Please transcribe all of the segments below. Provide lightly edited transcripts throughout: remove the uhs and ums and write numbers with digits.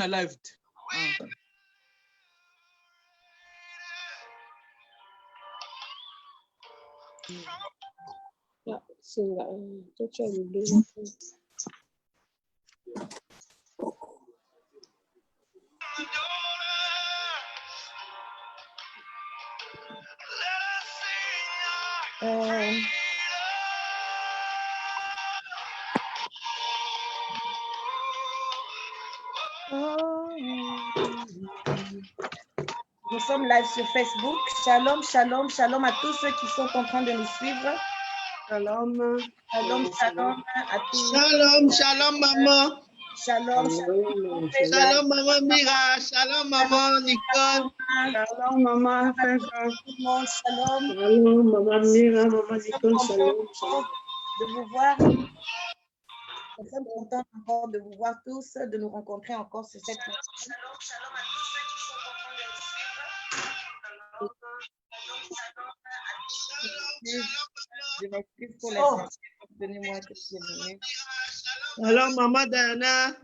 live. Nous sommes live sur Facebook. Shalom, shalom, shalom à tous ceux qui sont en train de nous suivre. Shalom. Shalom, shalom à tous. Shalom, shalom, maman. Shalom, shalom. Shalom, maman Mira. Shalom, maman Nicole. Shalom, maman. Shalom, shalom. Shalom, maman Mira, maman Nicole. Shalom, shalom. De vous voir. Nous sommes contents encore de vous voir tous, de nous rencontrer encore sur cette plateforme. Shalom, shalom à tous ceux qui sont en train de nous suivre. Je m'excuse pour la donnez-moi quelques minutes. Shalom, maman Diana.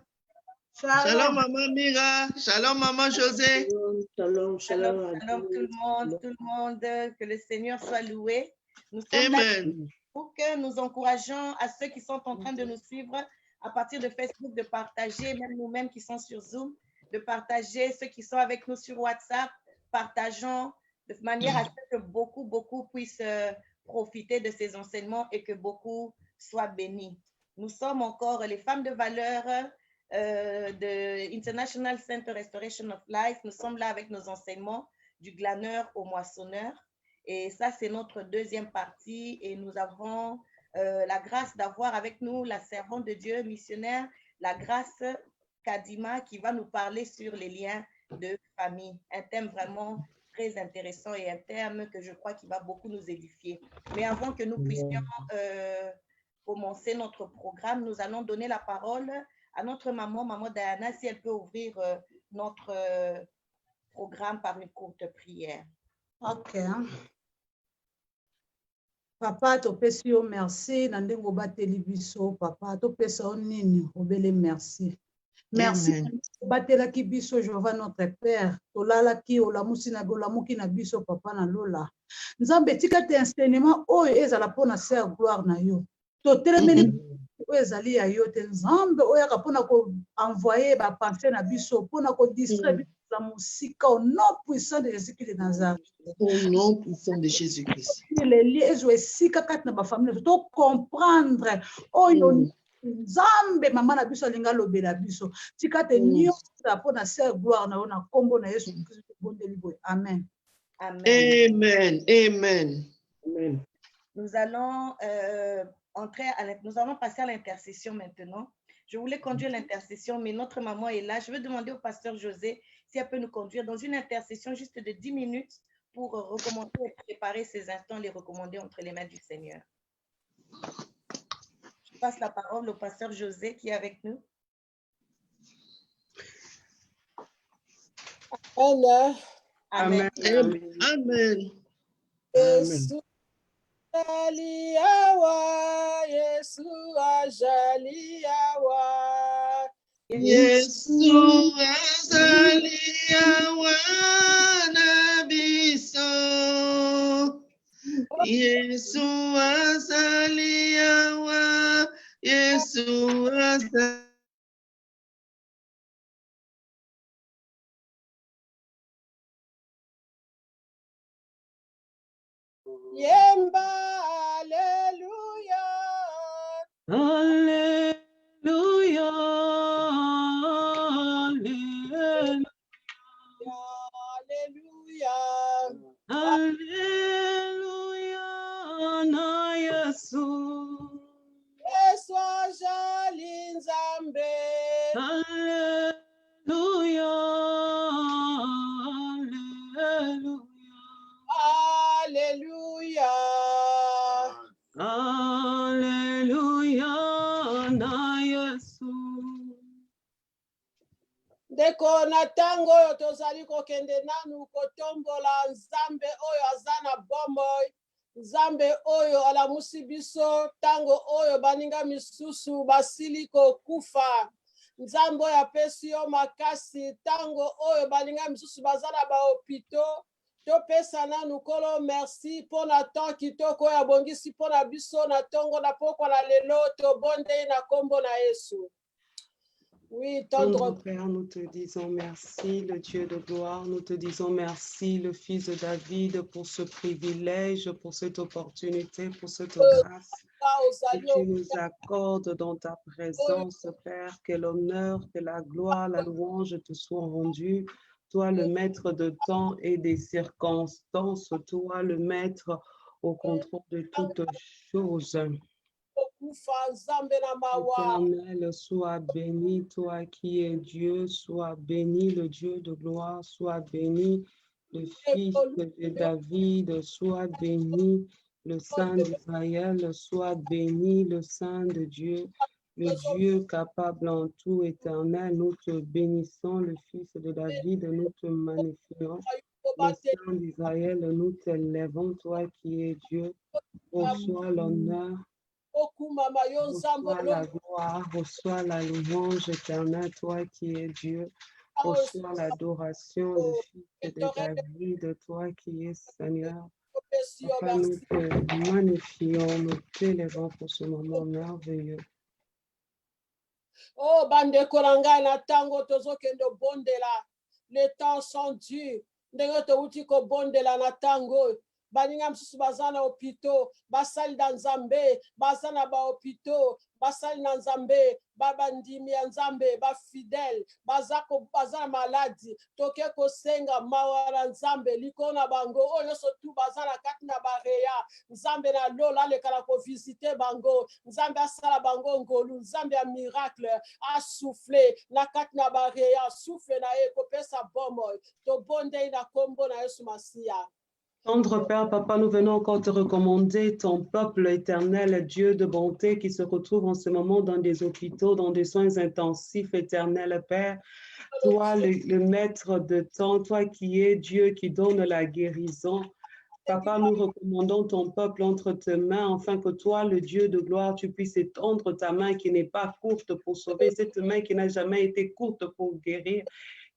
Shalom, maman Mira. Shalom, maman José. Shalom, shalom, shalom tout le monde, que le Seigneur soit loué. Nous sommes Amen. là pour que nous encourageons à ceux qui sont en train de nous suivre à partir de Facebook, de partager, même nous-mêmes qui sont sur Zoom, de partager, ceux qui sont avec nous sur WhatsApp, partageons de manière à ce que beaucoup puissent profiter de ces enseignements et que beaucoup soient bénis. Nous sommes encore les femmes de valeur de International Center Restoration of Life. Nous sommes là avec nos enseignements du glaneur au moissonneur. Et ça, c'est notre deuxième partie. Et nous avons la grâce d'avoir avec nous la servante de Dieu missionnaire, la grâce Kadima, qui va nous parler sur les liens de famille. Un thème vraiment très intéressant et un thème que je crois qui va beaucoup nous édifier. Mais avant que nous puissions commencer notre programme, nous allons donner la parole à notre maman Diana, si elle peut ouvrir notre programme par une courte prière. Ok. Papa, topesi yo merci. Nandengo bateli biso, papa, topesa yo nini, obele merci. Merci. Batelaki biso, Jehova notre Père. Tolalaki, olamusi na olamuki na biso, papa na lola. Nzambe tika te enseignement oyo ezala pona ser gloire na yo. Totelemeli oyo ezali ya yo te Nzambe oyo aka pona ko envoyer ba pensée na biso, pona ko distraire la musique au nom puissant de Jésus-Christ de Nazareth. Au nom puissant de Jésus-Christ. Les liens jouent si kaka na ba famille to comprendre oyo Nzambe mama na biso linga lobela biso tika te nyonso pona ser gloire na ona kombo na Yesu Christ bondeli boy. Amen. Amen. Amen. Amen. Nous allons nous allons passer à l'intercession maintenant. Je voulais conduire l'intercession, mais notre maman est là. Je veux demander au pasteur José si elle peut nous conduire dans une intercession juste de 10 minutes pour recommander et préparer ces instants, les recommander entre les mains du Seigneur. Je passe la parole au pasteur José qui est avec nous. Amen. Amen. Amen. Amen. Yesu ajaliawa, Yesu ajaliawa. Yesu azaliawa na biso. Yesu azaliawa. Yesu azaliawa. Yemba, Alléluia. Alléluia. Alléluia. Alléluia. Na Yesu. Yesu ajali Nzambe. Alléluia. Alléluia. Alléluia. Na Yesu. Ndeko na tango oyo tozali kokende nanu kotombola Nzambe oyo aza na bomoi Nzambe oyo alamusi biso tango oyo baninga misusu basiliko kufa. Nzambe oyo apesi yo makasi tango oyo baninga misusu bazala ba hôpitaux. Topesa nanu kolo merci pona temps kitoko oyo abongisi pona biso na tongo na pokwa na lelo tobonde na kombo na Yesu. Oui, Tendre Père, nous te disons merci, le Dieu de gloire. Nous te disons merci, le Fils de David, pour ce privilège, pour cette opportunité, pour cette grâce que tu nous accordes dans ta présence, Père. Que l'honneur, que la gloire, la louange te soient rendues. Toi, le maître de temps et des circonstances, toi, le maître au contrôle de toutes choses. Éternel, sois béni, toi qui es Dieu, sois béni le Dieu de gloire, sois béni le Fils de David, sois béni le Saint d'Israël, sois béni le Saint de Dieu, le Dieu capable en tout, éternel. Nous te bénissons, le Fils de David, nous te magnifions, le Saint d'Israël, nous t'élèvons, toi qui es Dieu, reçois l'honneur. Reçois la gloire, reçois la louange éternelle, toi qui es Dieu. Reçois l'adoration, le Fils de David, toi qui es Seigneur. Papa, nous te magnifions, nous t'élèvons pour ce moment merveilleux. Oh, bande koranga na tango tozokendo bondela. Les temps sont durs. Ndenge touti ko bondela na tango. Baninga msusu bazana hôpitaux, basali dans Nzambe, bazana ba hôpitaux, basali na Nzambe, babandimi ya Nzambe, ba fidèle, bazako bazana maladi, toke ko senga mawara Nzambe, likona bango, oyo sotu bazana kati na bareya, Nzambe na lola le kala ko visiter bango, Nzambe asala bango ngolu, Nzambe a miracle, a soufflé, na kati na bareya, souffle na e ko pesa bomo, to bonde na kombo na Yesu Masia. Tendre Père, Papa, nous venons encore te recommander ton peuple éternel, Dieu de bonté, qui se retrouve en ce moment dans des hôpitaux, dans des soins intensifs, éternel Père. Toi, le maître de temps, toi qui es Dieu qui donne la guérison. Papa, nous recommandons ton peuple entre tes mains, afin que toi, le Dieu de gloire, tu puisses étendre ta main qui n'est pas courte pour sauver, cette main qui n'a jamais été courte pour guérir.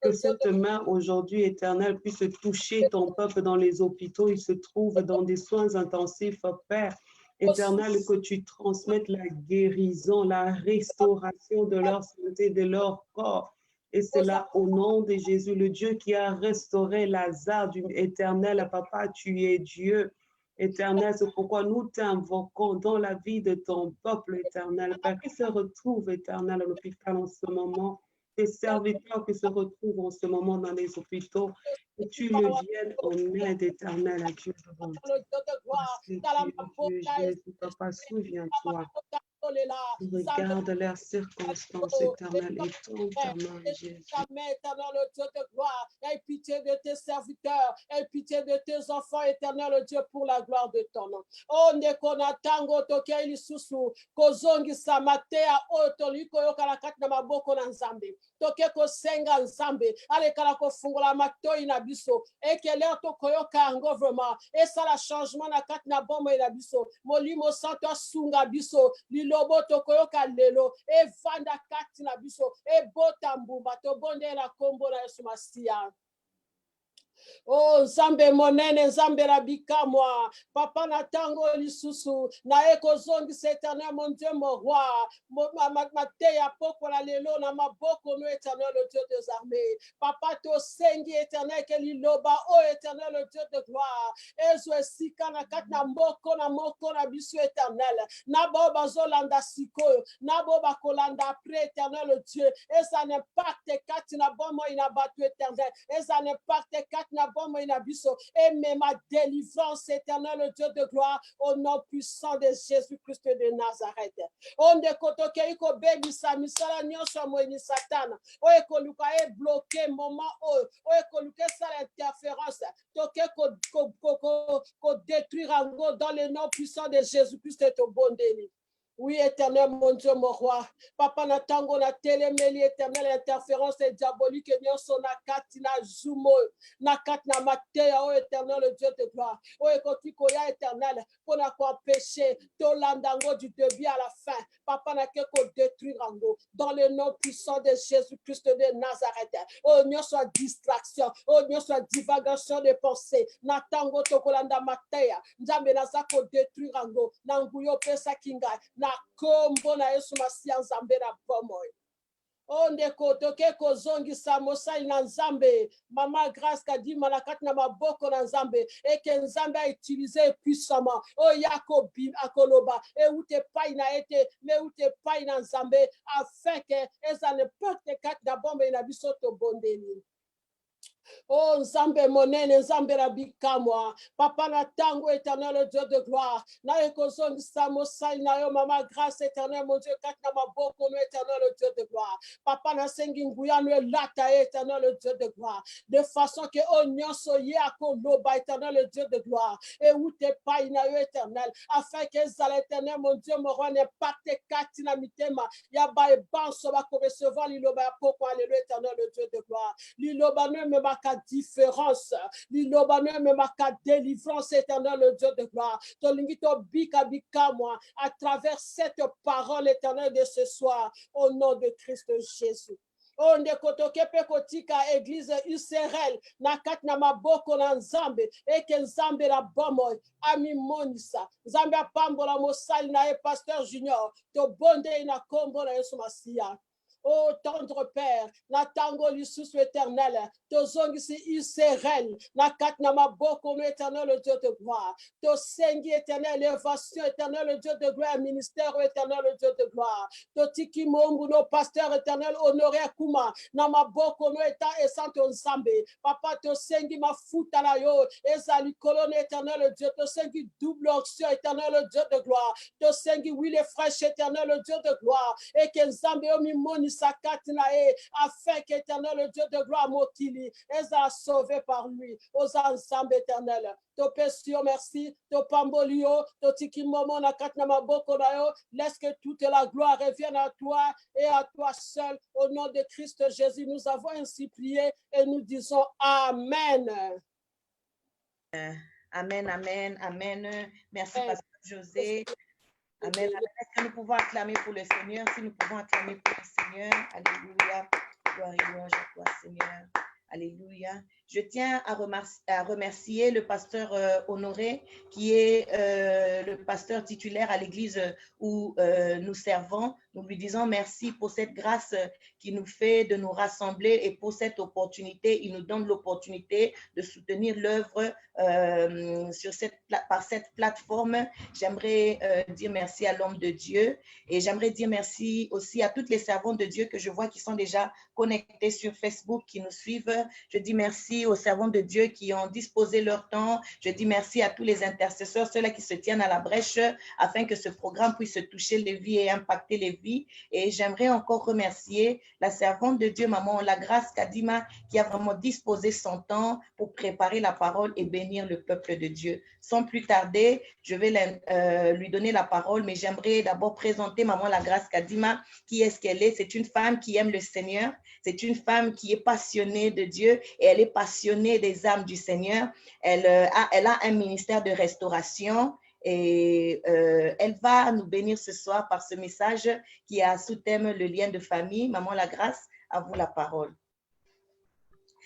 Que cette main aujourd'hui éternelle puisse toucher ton peuple dans les hôpitaux. Il se trouve dans des soins intensifs, Père éternel, que tu transmettes la guérison, la restauration de leur santé, de leur corps. Et c'est là au nom de Jésus, le Dieu qui a restauré Lazare, éternel, Papa, tu es Dieu. Éternel, c'est pourquoi nous t'invoquons dans la vie de ton peuple éternel, Père, qui se retrouve éternel à l'hôpital en ce moment. Tes serviteurs qui se retrouvent en ce moment dans les hôpitaux, que tu le viennes en aide éternelle à Dieu de bonté. Parce que tu es Dieu, Jésus, Papa, souviens-toi. Regarde leurs circonstances éternelles et tombe ta main, Jésus. Éternel, Dieu de gloire, aie pitié de tes serviteurs, aie pitié de tes enfants, éternel Dieu, pour la gloire de ton nom. Oh, nekona tango toke ilisusu, kozongi samatea oto liko yoka la kati na maboko na Nzambe. Toke ko senga Nzambe, ale kala ko fungola matoi na biso, ekele to koyoka ango vraiment, et ça la changement na kati na bombo na biso, molimo santo sunga biso, lobo tokoyoka lelo e vanda kati na biso e bota mbumba to bonde na kombo na Yesu Masia. Oh, Nzambe monene, Nzambe rabika moi. Papa na tango lisusu, na eko zongi s'éternel, mon Dieu, mon roi. Ma te ya poko la lelo, na ma boko no éternel, le Dieu des armées. Papa to sengi éternel, ke li loba, oh éternel, le Dieu de gloire. Ezo esika na kat na moko na bisu éternel. Na bo bazolanda siko, na bo bakolanda après éternel, le Dieu. Et ça n'impacte kat na bomo ina batu éternel. Et ça n'impacte kat na bomo ina biso. Et même ma délivrance éternelle, le Dieu de gloire, au nom puissant de Jésus-Christ de Nazareth. On de kotoke iko bebi sa misala nyonso mo ni satana. O ekoluka e bloqué moment o ekoluka sa l'interférence. Toke ko détruire en go dans le nom puissant de Jésus-Christ et au bon déni. Oui, éternel, mon Dieu, mon roi. Papa, na tango na téléméli, éternel, interférence diabolique, et son nakati na zumo, nakati na mateya, oh éternel, le Dieu de gloire. Oh, écoute, koya éternel, pour n'a pas empêcher, tolandango du début à la fin. Papa, n'a que détruire ango, dans le nom puissant de Jésus-Christ de Nazareth. Oh, n'y soit distraction, oh, n'y soit divagation de pensée. Na tango tokolanda mateya, nzambe na zako détruire ango, nanguyo pesa kinga, na kombo na Yesu Masiya nzambe na bomoy. Ondeko toke kozongisa mosali na nzambe mama grâce kadima na kati na maboko na nzambe eke nzambe a utilisé puissamment o yako akoloba e ute pai na ete me ute pai na nzambe afin que eza ne porte kati na bombe na biso to bondeli. Oh, Nzambe monene, Nzambe rabikamwa. Papa na tango éternel, le Dieu de gloire. Na ekozongi samosai na yo, mama grâce éternelle, mon Dieu, katna maboko no éternel, le Dieu de gloire. Papa na sengi nguya no lata éternel, le Dieu de gloire. De façon que o nyonso ye akoloba éternel, le Dieu de gloire. Et où te paille na yo éternel. Afin que zala éternel, mon Dieu, mon roi, ne parte katina mitema. Ya ba e banso ba ko recevoir liloba ya poko, alléluia éternel, le Dieu de gloire. Liloba ne me ba différence, l'ilobane me maka délivrance éternelle, le Dieu de gloire. Tolingito bika bika moi, à travers cette parole éternelle de ce soir, au nom de Christ Jésus. On de kotoke pe kotika église UCRL na kat na maboko na nzambe eke nzambe la bomoy ami monisa nzambe apambola mosali na e pasteur Junior to bonde na kombo na Yesu Masiya. Oh, tendre Père, na tango lisusu éternel, to zongisi UCRL, na kat na maboko no éternel, le Dieu de gloire, to sengi éternel, élévation éternel, le Dieu de gloire, ministère éternel, le Dieu de gloire, to tiki mongu no pasteur éternel, honoré Kuma, na maboko no eta et santo nzambe, papa to sengi ma futa la yo, ezali colonne éternel, le Dieu, to sengi double onction éternel, le Dieu de gloire, to sengi huile fraîche éternel, le Dieu de gloire, et que nzambe omi moni afin qu'éternel le Dieu de gloire mokili eza sauvé par lui aux ensembles éternels. To pesio merci, to pambolio, to tikimomo na katna maboko na yo, laisse que toute la gloire revienne à toi et à toi seul. Au nom de Christ Jésus, nous avons ainsi prié et nous disons Amen. Amen, amen, amen. Merci, Pasteur José. Amen. Est-ce que nous pouvons acclamer pour le Seigneur? Si nous pouvons acclamer pour le Seigneur, alléluia. Gloire et louange à toi, Seigneur. Alléluia. Je tiens à remercier le pasteur Honoré, qui est le pasteur titulaire à l'église où nous servons. Nous lui disons merci pour cette grâce qui nous fait de nous rassembler et pour cette opportunité. Il nous donne l'opportunité de soutenir l'œuvre par cette plateforme. J'aimerais dire merci à l'homme de Dieu et j'aimerais dire merci aussi à toutes les servantes de Dieu que je vois qui sont déjà connectées sur Facebook, qui nous suivent. Je dis merci aux servants de Dieu qui ont disposé leur temps. Je dis merci à tous les intercesseurs, ceux-là qui se tiennent à la brèche afin que ce programme puisse toucher les vies et impacter les vies. Et j'aimerais encore remercier la servante de Dieu, Maman La Grâce Kadima, qui a vraiment disposé son temps pour préparer la parole et bénir le peuple de Dieu. Sans plus tarder, je vais lui donner la parole, mais j'aimerais d'abord présenter Maman La Grâce Kadima. Qui est-ce qu'elle est? C'est une femme qui aime le Seigneur. C'est une femme qui est passionnée de Dieu et elle est passionnée des âmes du Seigneur. Elle a un ministère de restauration et elle va nous bénir ce soir par ce message qui a sous thème le lien de famille. Maman La Grâce, à vous la parole.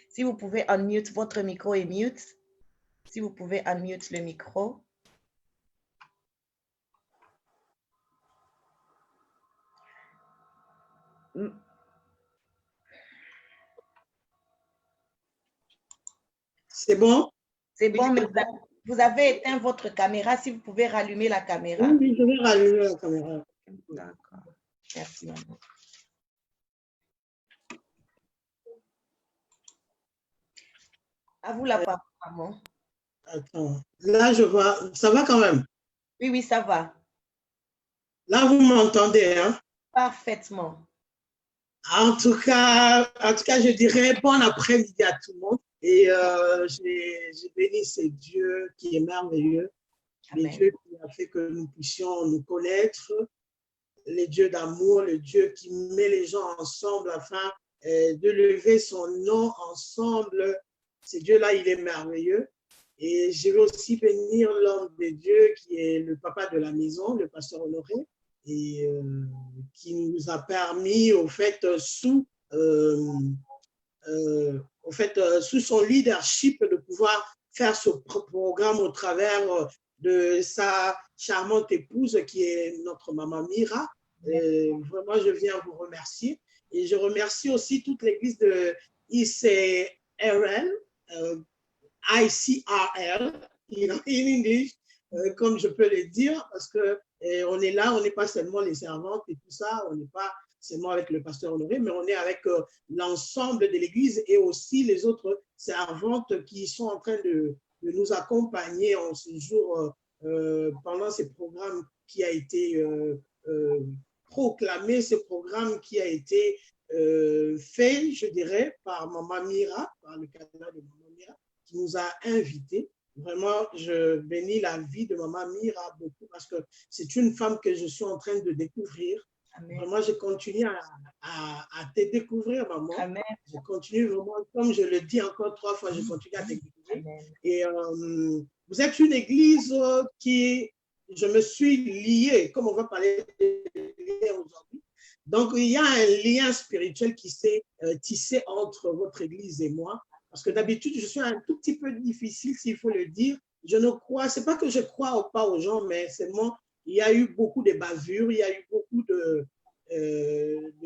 Si vous pouvez unmute, votre micro est mute. Si vous pouvez unmute le micro. C'est bon? C'est bon, mais vous avez éteint votre caméra. Si vous pouvez rallumer la caméra. Oui, je vais rallumer la caméra. D'accord. Merci, maman. À vous la parole, maman. Attends. Là, je vois. Ça va quand même? Oui, oui, ça va. Là, vous m'entendez, hein? Parfaitement. En tout cas, je dirais bon après-midi à tout le monde. Et j'ai béni ce Dieu qui est merveilleux, le Dieu qui a fait que nous puissions nous connaître le Dieu d'amour, le Dieu qui met les gens ensemble afin de lever son nom ensemble. Ce Dieu-là, il est merveilleux. Et je veux aussi bénir l'homme de Dieu qui est le papa de la maison, le pasteur Honoré, et qui nous a permis, au fait, sous son leadership, de pouvoir faire ce programme au travers de sa charmante épouse qui est notre maman Mira. Vraiment, je viens vous remercier. Et je remercie aussi toute l'église de ICRL, ICRL, in English, comme je peux le dire, parce qu'on est là, on n'est pas seulement les servantes et tout ça, on n'est pas seulement avec le pasteur Honoré, mais on est avec l'ensemble de l'église et aussi les autres servantes qui sont en train de nous accompagner en ce jour pendant ce programme qui a été proclamé, ce programme qui a été fait, je dirais, par Maman Mira, par le canal de Maman Mira, qui nous a invités. Vraiment, je bénis la vie de Maman Mira beaucoup parce que c'est une femme que je suis en train de découvrir. Amen. Vraiment, je continue à te découvrir, maman. Amen. Je continue vraiment, comme je le dis encore 3 fois, je continue à te découvrir. Amen. Et vous êtes une église qui, je me suis liée, comme on va parler de lien aujourd'hui. Donc, il y a un lien spirituel qui s'est tissé entre votre église et moi. Parce que d'habitude, je suis un tout petit peu difficile, s'il faut le dire. Je ne crois, c'est pas que je crois pas aux gens, mais seulement, il y a eu beaucoup de bavures, il y a eu beaucoup de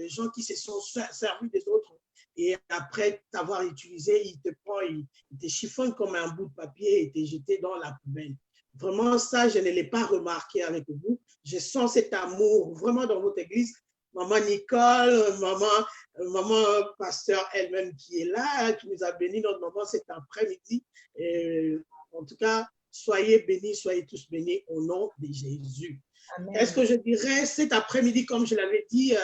gens qui se sont servis des autres. Et après t'avoir utilisé, il te chiffonne comme un bout de papier et te jeté dans la poubelle. Vraiment, ça, je ne l'ai pas remarqué avec vous. Je sens cet amour vraiment dans votre église. Maman Nicole, maman pasteur elle-même qui est là, qui nous a bénis notre maman cet après-midi. En tout cas, soyez bénis, soyez tous bénis au nom de Jésus. Est-ce que je dirais cet après-midi, comme je l'avais dit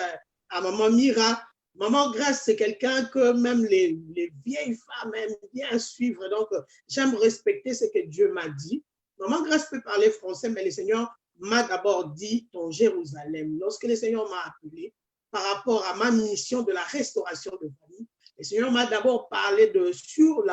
à Maman Mira, Maman Grâce, c'est quelqu'un que même les vieilles femmes aiment bien suivre. Donc, j'aime respecter ce que Dieu m'a dit. Maman Grâce peut parler français, mais le Seigneur m'a d'abord dit ton Jérusalem. Lorsque le Seigneur m'a appelé par rapport à ma mission de la restauration de famille, le Seigneur m'a d'abord parlé sur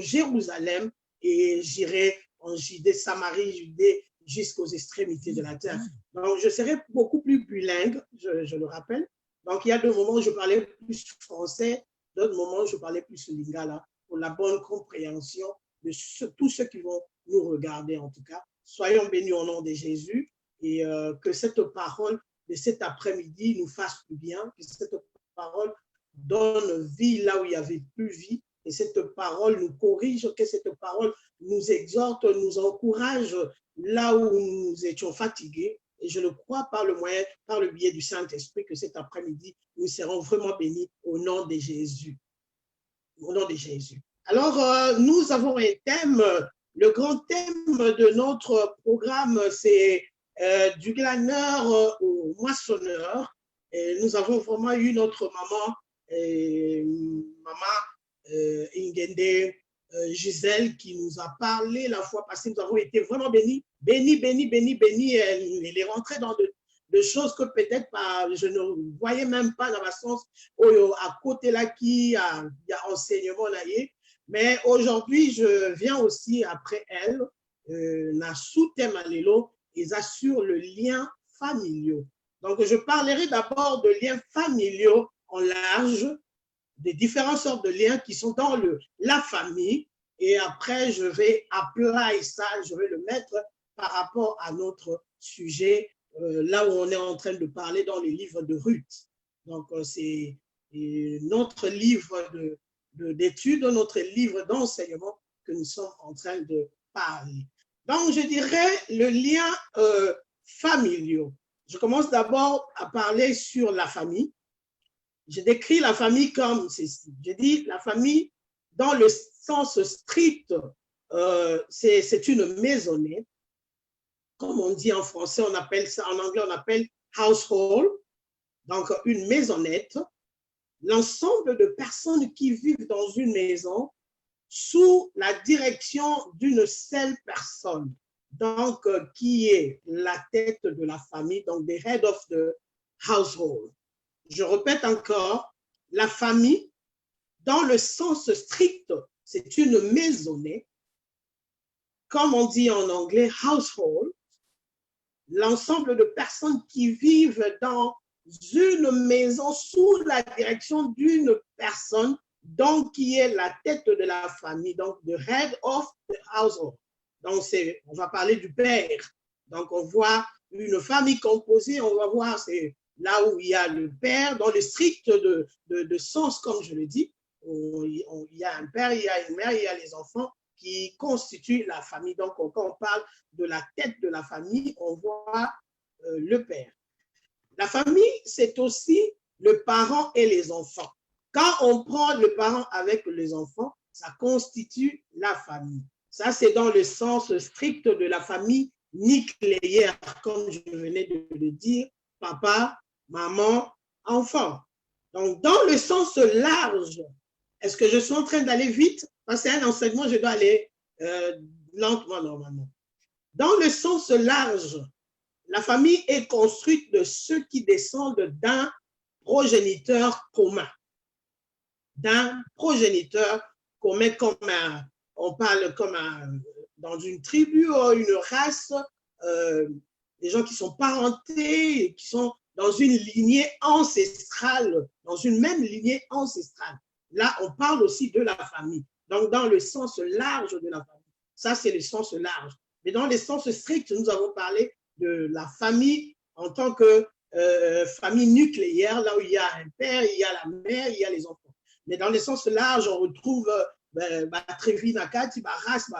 Jérusalem et j'irai en Judée, Samarie, Judée, jusqu'aux extrémités de la terre. Donc, je serai beaucoup plus bilingue, je le rappelle. Donc, il y a 2 moments où je parlais plus français, d'autres moments où je parlais plus lingala, pour la bonne compréhension de tous ceux qui vont nous regarder, en tout cas. Soyons bénis au nom de Jésus et que cette parole de cet après-midi nous fasse du bien, que cette parole donne vie là où il n'y avait plus vie, et cette parole nous corrige, que cette parole nous exhorte, nous encourage là où nous étions fatigués. Et je le crois par le biais du Saint-Esprit que cet après-midi, nous serons vraiment bénis au nom de Jésus. Au nom de Jésus. Alors, nous avons un thème, le grand thème de notre programme, c'est du glaneur au moissonneur. Et nous avons vraiment eu notre maman, Ingende Gisèle, qui nous a parlé la fois passée. Nous avons été vraiment bénis. Bénis. Elle est rentrée dans de choses que peut-être je ne voyais même pas dans ma sens. À côté là, il y a enseignement là. Mais aujourd'hui, je viens aussi après elle, la sous-thème à l'élo, ils assurent le lien familial. Donc, je parlerai d'abord de liens familiaux en large, des différentes sortes de liens qui sont dans la famille. Et après, je vais appliquer ça, je vais le mettre par rapport à notre sujet, là où on est en train de parler dans les livres de Ruth. Donc, c'est notre livre d'études, notre livre d'enseignement que nous sommes en train de parler. Donc, je dirais le lien familial. Je commence d'abord à parler sur la famille. Je décris la famille comme ceci. Je dis la famille dans le sens strict, c'est une maisonnette. Comme on dit en français, on appelle ça, en anglais, on appelle household. Donc, une maisonnette. L'ensemble de personnes qui vivent dans une maison sous la direction d'une seule personne. donc qui est la tête de la famille, donc the head of the household. Je répète encore, la famille, dans le sens strict, c'est une maisonnée, comme on dit en anglais, household, l'ensemble de personnes qui vivent dans une maison sous la direction d'une personne, donc qui est la tête de la famille, donc the head of the household. Donc, on va parler du père. Donc, on voit une famille composée, on va voir, c'est là où il y a le père, dans le strict de sens, comme je le dis. Il y a un père, il y a une mère, il y a les enfants qui constituent la famille. Donc, quand on parle de la tête de la famille, on voit le père. La famille, c'est aussi le parent et les enfants. Quand on prend le parent avec les enfants, ça constitue la famille. Ça, c'est dans le sens strict de la famille nucléaire, comme je venais de le dire, papa, maman, enfant. Donc, dans le sens large, est-ce que je suis en train d'aller vite? Parce que c'est un enseignement, je dois aller lentement normalement. Dans le sens large, la famille est construite de ceux qui descendent d'un progéniteur commun. D'un progéniteur commun, comme on parle comme dans une tribu ou une race, des gens qui sont parentés, qui sont dans une lignée ancestrale, dans une même lignée ancestrale. Là, on parle aussi de la famille. Donc, dans le sens large de la famille. Ça, c'est le sens large. Mais dans le sens strict, nous avons parlé de la famille en tant que famille nucléaire, là où il y a un père, il y a la mère, il y a les enfants. Mais dans le sens large, on retrouve Trévi, Nakati, race,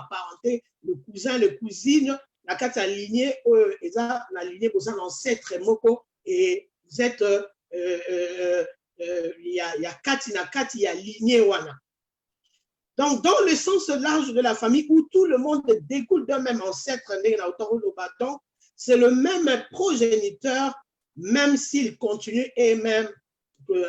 parenté, le cousin, le cousine, la carte alignée, la lignée aux ancêtres moko, et vous êtes, il y a Kati, Nakati, il y a lignée wana. Donc, dans le sens large de la famille, où tout le monde découle d'un même ancêtre, donc c'est le même progéniteur, même s'il continue et même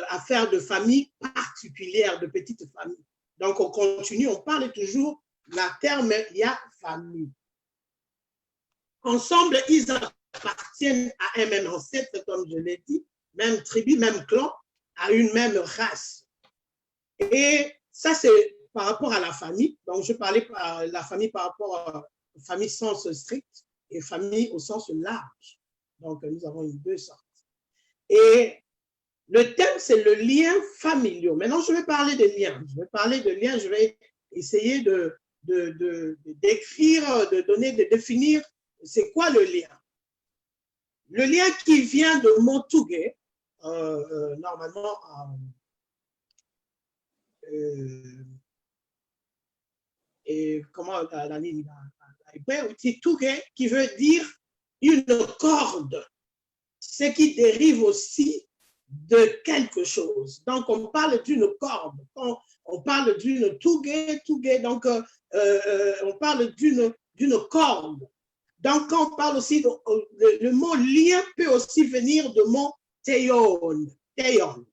à faire de famille particulière, de petites familles. Donc, on continue, on parle toujours, la terme, il y a famille. Ensemble, ils appartiennent à un même ancêtre, comme je l'ai dit, même tribu, même clan, à une même race. Et ça, c'est par rapport à la famille. Donc, je parlais par la famille par rapport à la famille sens strict et famille au sens large. Donc, nous avons deux sortes. Et le thème, c'est le lien familial. Maintenant, je vais parler de liens. Je vais parler de liens. Je vais essayer de décrire, de définir c'est quoi le lien. Le lien qui vient de Montougué, normalement, et comment la ligne qui veut dire une corde, ce qui dérive aussi de quelque chose. Donc, on parle d'une corde, on parle d'une tougué, donc on parle d'une corde. Donc, quand on parle aussi, le mot lien peut aussi venir du mot théon,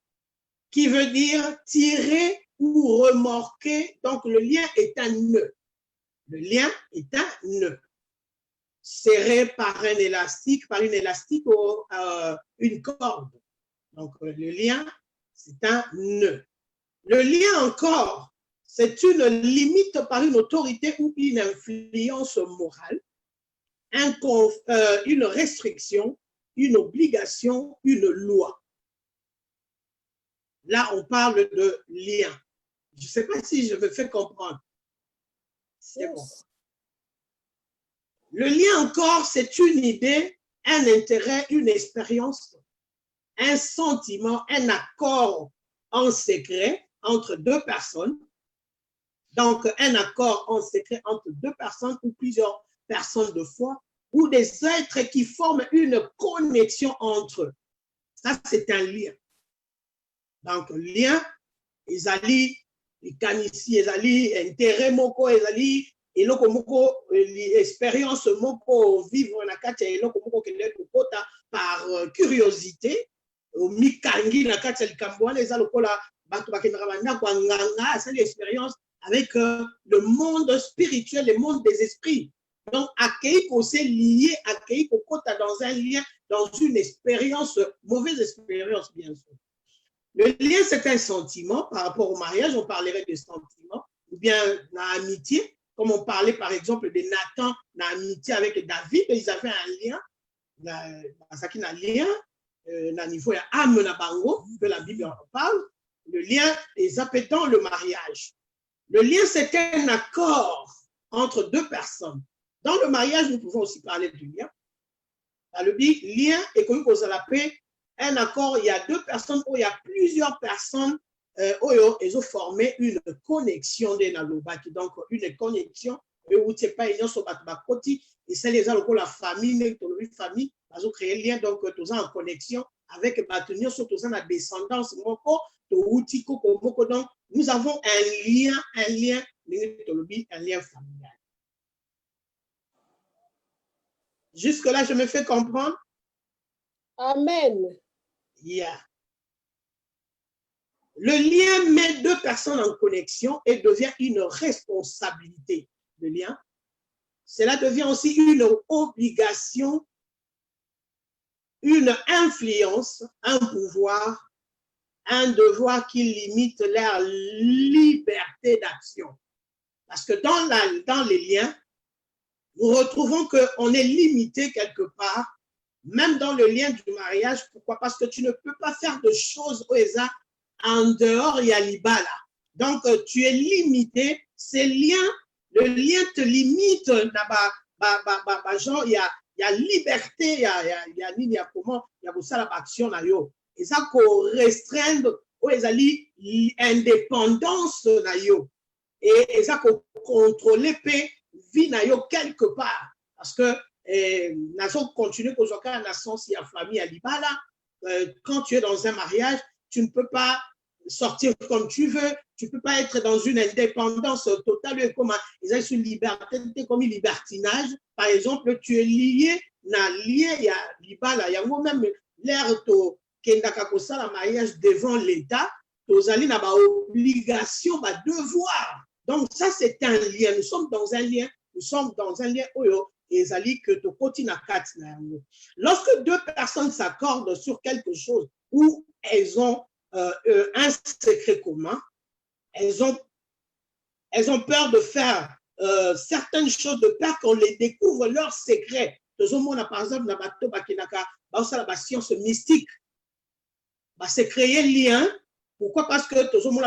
qui veut dire tirer ou remorquer. Donc, le lien est un nœud. Le lien est un nœud. Serré par un élastique, ou une corde. Donc, le lien, c'est un nœud. Le lien encore, c'est une limite par une autorité ou une influence morale, une restriction, une obligation, une loi. Là, on parle de lien. Je ne sais pas si je me fais comprendre. C'est bon. Le lien encore, c'est une idée, un intérêt, une expérience, un sentiment, un accord en secret entre deux personnes. Donc, un accord en secret entre deux personnes ou plusieurs personnes de foi, ou des êtres qui forment une connexion entre eux. Ça, c'est un lien. Donc, lien, ezali, ikanisi, ezali, intérêt moko, ezali, eloko moko, expérience moko, vivre na kati ya eloko moko kende kokota par curiosité, mikangi na kati ya likambo wana eza lokola bato bakendaka bandako ya nganga, asali expérience avec le monde spirituel, le monde des esprits. Donc, accueillir qu'on s'est lié, accueillir qu'on est dans un lien, dans une expérience, mauvaise expérience, bien sûr. Le lien, c'est un sentiment par rapport au mariage, on parlerait de sentiment, ou bien l'amitié, comme on parlait par exemple de Nathan, l'amitié avec David, ils avaient un lien, un lien, au niveau de âme na bango, que la Bible en parle, le lien est appelé dans le mariage. Le lien, c'est un accord entre deux personnes. Dans le mariage, nous pouvons aussi parler du lien. Dans le lien est connu qu'on l'appelle un accord. Il y a deux personnes ou il y a plusieurs personnes ils ont formé une connexion de Nalobaki. Donc, une connexion où tu n'es pas union sur Batbakoti. Et c'est les gens la famille, famille, ils ont créé un lien. Donc, tous en connexion avec Batunion, surtout dans la descendance. Donc, nous avons un lien familial. Jusque-là, je me fais comprendre? Amen. Yeah. Le lien met deux personnes en connexion et devient une responsabilité. Le lien, cela devient aussi une obligation, une influence, un pouvoir, un devoir qui limite leur liberté d'action. Parce que dans les liens, nous retrouvons qu'on est limité quelque part, même dans le lien du mariage. Pourquoi? Parce que tu ne peux pas faire de choses au hasard en dehors, il y a l'ibala. Donc, tu es limité. Ces liens, le lien te limite. Genre, il y a liberté, il y a comment, il y a ça l'action. Et ça, qu'on restreindre, l'indépendance. Et ça, qu'on contrôle vie quelque part. Parce que nous continuons qu'aujourd'hui, la sens, il y a famille à l'ibala. Quand tu es dans un mariage, tu ne peux pas sortir comme tu veux, tu ne peux pas être dans une indépendance totale, comme ils ont une liberté, comme un libertinage. Par exemple, tu es lié, il y a l'ibala, il y a moi-même l'air de la mariage devant l'État, tu as une obligation, un devoir. Donc, ça, c'est un lien. Nous sommes dans un lien et que tu continues à quatre. Lorsque deux personnes s'accordent sur quelque chose où elles ont un secret commun, elles ont peur de faire certaines choses, de peur qu'on les découvre leurs secrets. Par exemple, dans la science mystique, c'est créer lien. Pourquoi? Parce que dans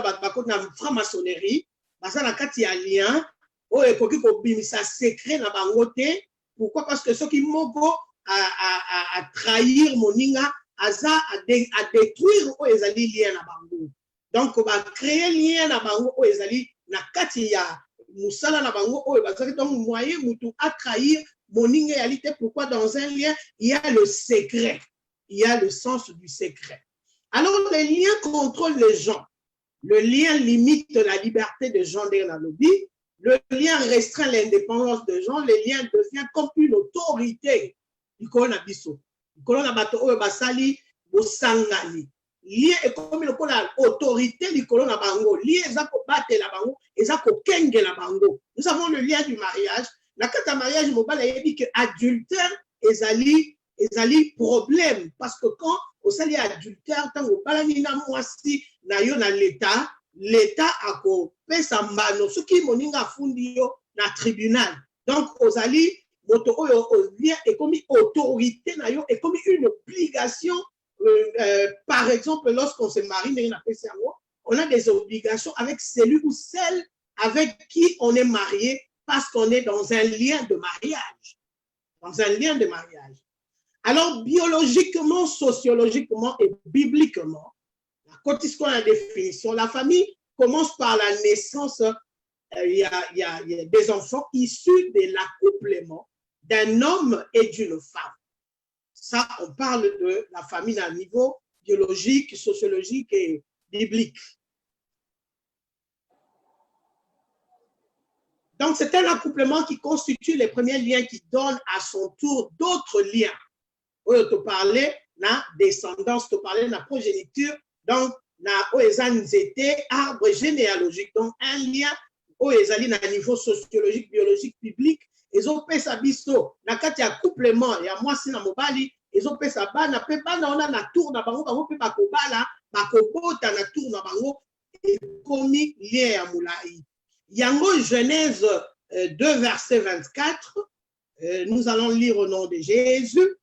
la franc-maçonnerie, il y a un lien, ça secret dans la bangoté. Pourquoi? Parce que ceux qui m'ont à trahir mon inga, à détruire les liens à bango. Donc, on va créer lien à bango aux ali na katia musala na bango donc moyen mutu à trahir mon inégalité. Pourquoi? Dans un lien, il y a le secret, il y a le sens du secret. Alors, les liens contrôlent les gens. Le lien limite la liberté de gens dans la lobby. Le lien restreint l'indépendance de gens. Le lien devient comme une autorité. Du coronavirus. Le coronavirus basali bosangani. Lien est comme une autorité du coronavirus. Lien est battre la bango, et ça kenge la bango. Nous avons le lien du mariage. La carte de mariage, il dit que adultère est problème parce que quand au sali adultère, tant au balanina moisi na yo na l'État a coupé sa mano. Ce qui moninga fundi yo na tribunal. Donc aux ali lien est comme autorité na yo est comme une obligation. Par exemple, lorsqu'on se marie, on a des obligations avec celui ou celle avec qui on est marié parce qu'on est dans un lien de mariage. Dans un lien de mariage. Alors, biologiquement, sociologiquement et bibliquement, quand on a la définition, la famille commence par la naissance. Il y a des enfants issus de l'accouplement d'un homme et d'une femme. Ça, on parle de la famille à un niveau biologique, sociologique et biblique. Donc, c'est un accouplement qui constitue les premiers liens qui donnent à son tour d'autres liens. On te parlait de la descendance, on te parlait de la progéniture, donc, on a arbre généalogique. Donc, un lien, on a un niveau sociologique, biologique, biblique, ezopesa biso na kati ya couplement ya mwasi na mobali ezopesa bana pe bana ona na tour na bango bango pe bakobala bakobota na tour na bango ekomi lien ya molai. Yango Genèse 2 verset 24, nous allons lire au nom de Jésus.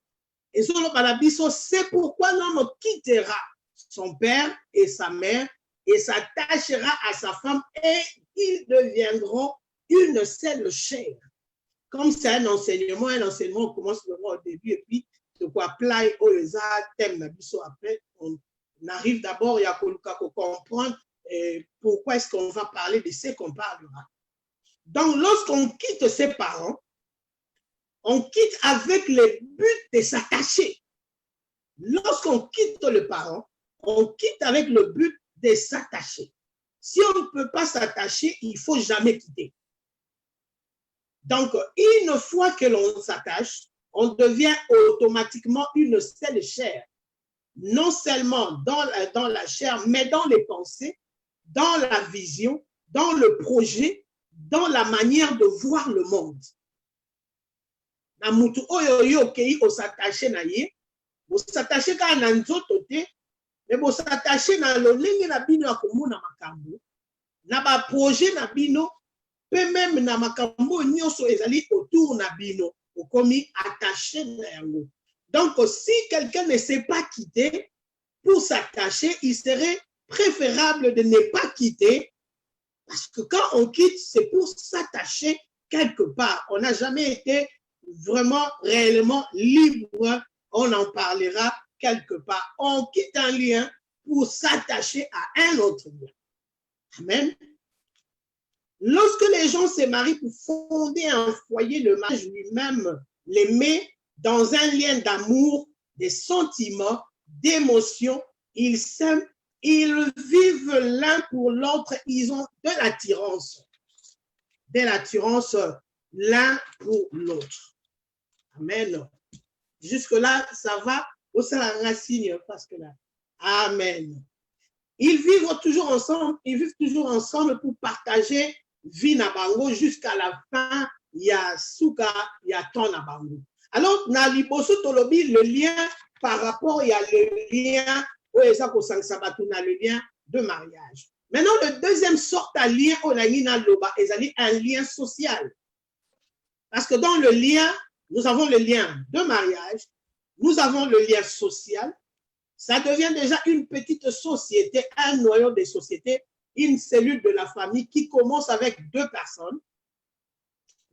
Et sur le Balabiso, c'est pourquoi l'homme quittera son père et sa mère et s'attachera à sa femme et ils deviendront une seule chair. Comme c'est un enseignement on commence le voir au début et puis de quoi play au thème Nabiso après on arrive d'abord il y a comprendre pourquoi est-ce qu'on va parler de ce qu'on parlera. Donc lorsqu'on quitte ses parents, on quitte avec le but de s'attacher. Lorsqu'on quitte le parent, on quitte avec le but de s'attacher. Si on ne peut pas s'attacher, il ne faut jamais quitter. Donc, une fois que l'on s'attache, on devient automatiquement une seule chair. Non seulement dans la chair, mais dans les pensées, dans la vision, dans le projet, dans la manière de voir le monde. Na mutu oyo yo kei osatache na ye, osatache ka na nzoto te, mais osatache na lolenge na bino ya komona makambo, na ba projet na bino, pe même na makambo nyonso ezali autour na bino, okomi attaché na yango. Donc si quelqu'un ne sait pas quitter pour s'attacher, il serait préférable de ne pas quitter, parce que quand on quitte, c'est pour s'attacher quelque part. On n'a jamais été vraiment, réellement libre, on en parlera quelque part. On quitte un lien pour s'attacher à un autre lien. Amen. Lorsque les gens se marient pour fonder un foyer, le mariage lui-même les met dans un lien d'amour, des sentiments, d'émotions. Ils s'aiment, ils vivent l'un pour l'autre, ils ont de l'attirance l'un pour l'autre. Amen. Jusque-là, ça va. Au sein de la signe, parce que là. Amen. Ils vivent toujours ensemble pour partager vie na bango jusqu'à la fin. Il y a souka, il y a ton na bango. Alors, na liboso tolobi, le lien par rapport, il y a le lien, le lien de mariage. Maintenant, le deuxième sorte de lien, on a un lien social. Parce que dans le lien, nous avons le lien de mariage, nous avons le lien social. Ça devient déjà une petite société, un noyau de société, une cellule de la famille qui commence avec deux personnes.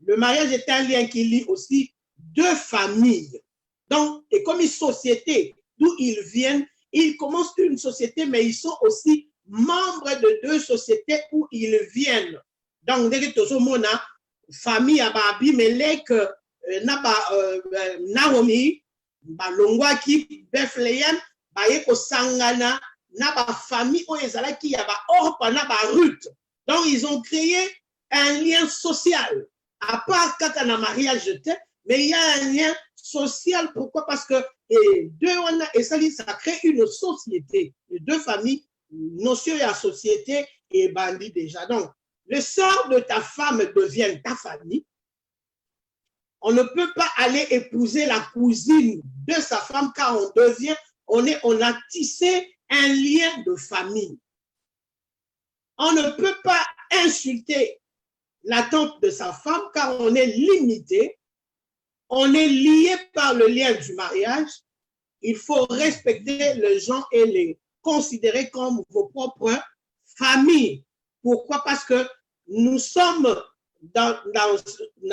Le mariage est un lien qui lie aussi deux familles. Donc, et comme une société d'où ils viennent, ils commencent une société, mais ils sont aussi membres de deux sociétés où ils viennent. Donc, dès que tu as famille à Abimelech, Naomi, Longwaki, Bethléem, Bayeko Sangana, Naba famille, Oyezalaki, Yaba Orpa, Naba Ruth. Donc, ils ont créé un lien social. À part Kakana mariage, mais il y a un lien social. Pourquoi? Parce que ça crée une société. Les deux familles, notion de la société est bandit déjà. Donc, le sort de ta femme devient ta famille. On ne peut pas aller épouser la cousine de sa femme car on a tissé un lien de famille. On ne peut pas insulter la tante de sa femme car on est limité. On est lié par le lien du mariage. Il faut respecter les gens et les considérer comme vos propres familles. Pourquoi? Parce que nous sommes dans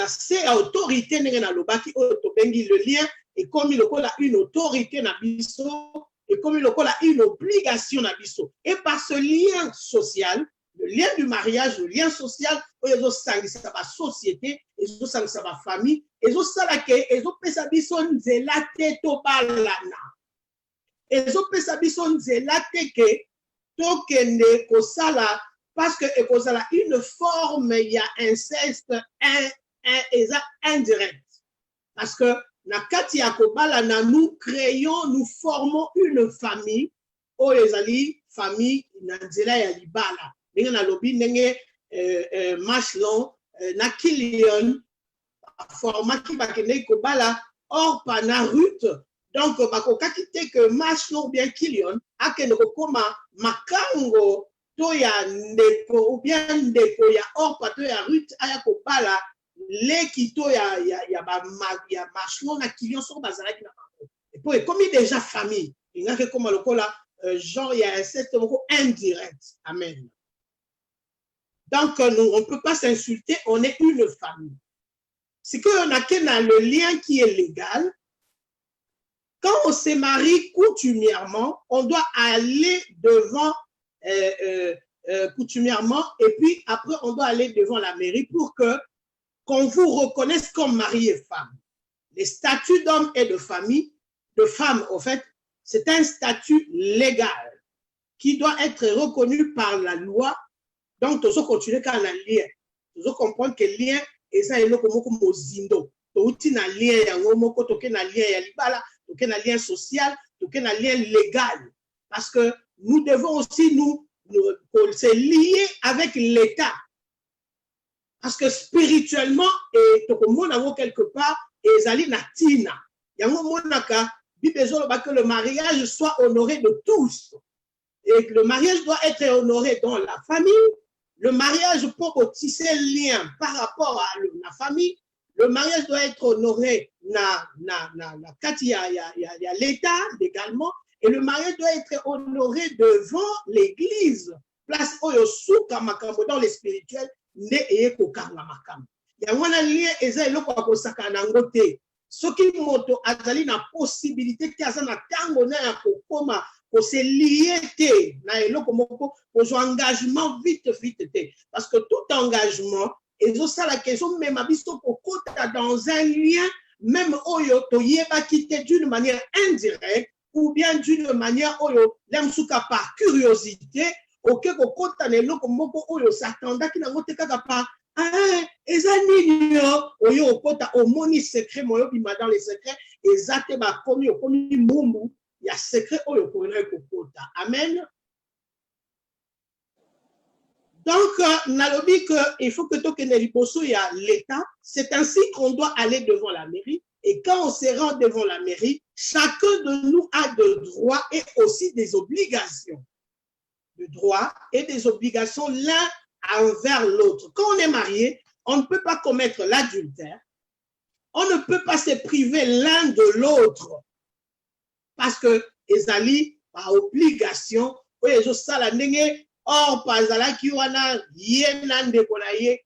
ces autorités, le lien, et comme il a une autorité, et comme il a une obligation, et par ce lien social, le lien du mariage, le lien social, ça va société, et ça va famille, et ça va parce que une forme, il y a inceste indirect. Parce que nous créons, nous formons une famille, famille Machelon, Nakilion, format qui va kende ko bala Orpa na Ruth. Donc bakokaki te que Maslon bien Kilion akende ko koma makango to ya ndeko ou bien ndeko ya Orpa to ya Ruth aya ko bala leki to ya Maslon na Kilion so bazalaki na bango. Et puis comme il déjà famille, il n'a que comme le cola genre il y a un certain mot indirect. Amen. Donc nous on peut pas s'insulter, on est une famille. C'est qu'on a le lien qui est légal. Quand on se marie coutumièrement, on doit aller devant coutumièrement et puis après on doit aller devant la mairie pour que qu'on vous reconnaisse comme mari et femme. Les statuts d'homme et de famille, de femme au fait, c'est un statut légal qui doit être reconnu par la loi. Donc, tu dois continuer quand on a lien. Tu dois comprendre que lien et ça est là comme mozindo. Tu na lien ya ngomoko, tu na lien ya libala, tu na lien social, tu na lien légal. Parce que nous devons aussi nous se lier avec l'État. Parce que spirituellement, et tout le monde a quelque part, et zali na tina. Yango monaka, besoin que le mariage soit honoré de tous. Et que le mariage doit être honoré dans la famille. Le mariage pour tisser lien par rapport à la famille. Le mariage doit être honoré na l'État également. Et le mariage doit être honoré devant l'Église. Place Oyosuka Makambo dans les spirituels. Ne eye kokanga makambo. Ya wana lien eza eloko akosaka nangote. Soki moto azali na possibilité ki aza na tango na ya kokoma ko se lier te na eloko moko ko engagement vite te. Parce que tout engagement ezo sala question même abisto kokota dans un lien même oyo to yeba kite d'une manière indirecte ou bien d'une manière oyo lemsuka par curiosité. Ok, kokota na eloko moko oyo s'attenda ki nango te kaka pa ezani oyo okota omoni secret moyo bima dans les secrets ezate ba komi okomi mumbu ya secret oyo kona kokota. Amen. Donc nalobi que il faut que tokene liboso ya l'État. C'est ainsi qu'on doit aller devant la mairie. Et quand on se rend devant la mairie, chacun de nous a des droits et aussi des obligations. De droits et des obligations l'un envers l'autre. Quand on est marié, on ne peut pas commettre l'adultère. On ne peut pas se priver l'un de l'autre. Parce que ezali par obligation, or par zalaki wana yenande konaye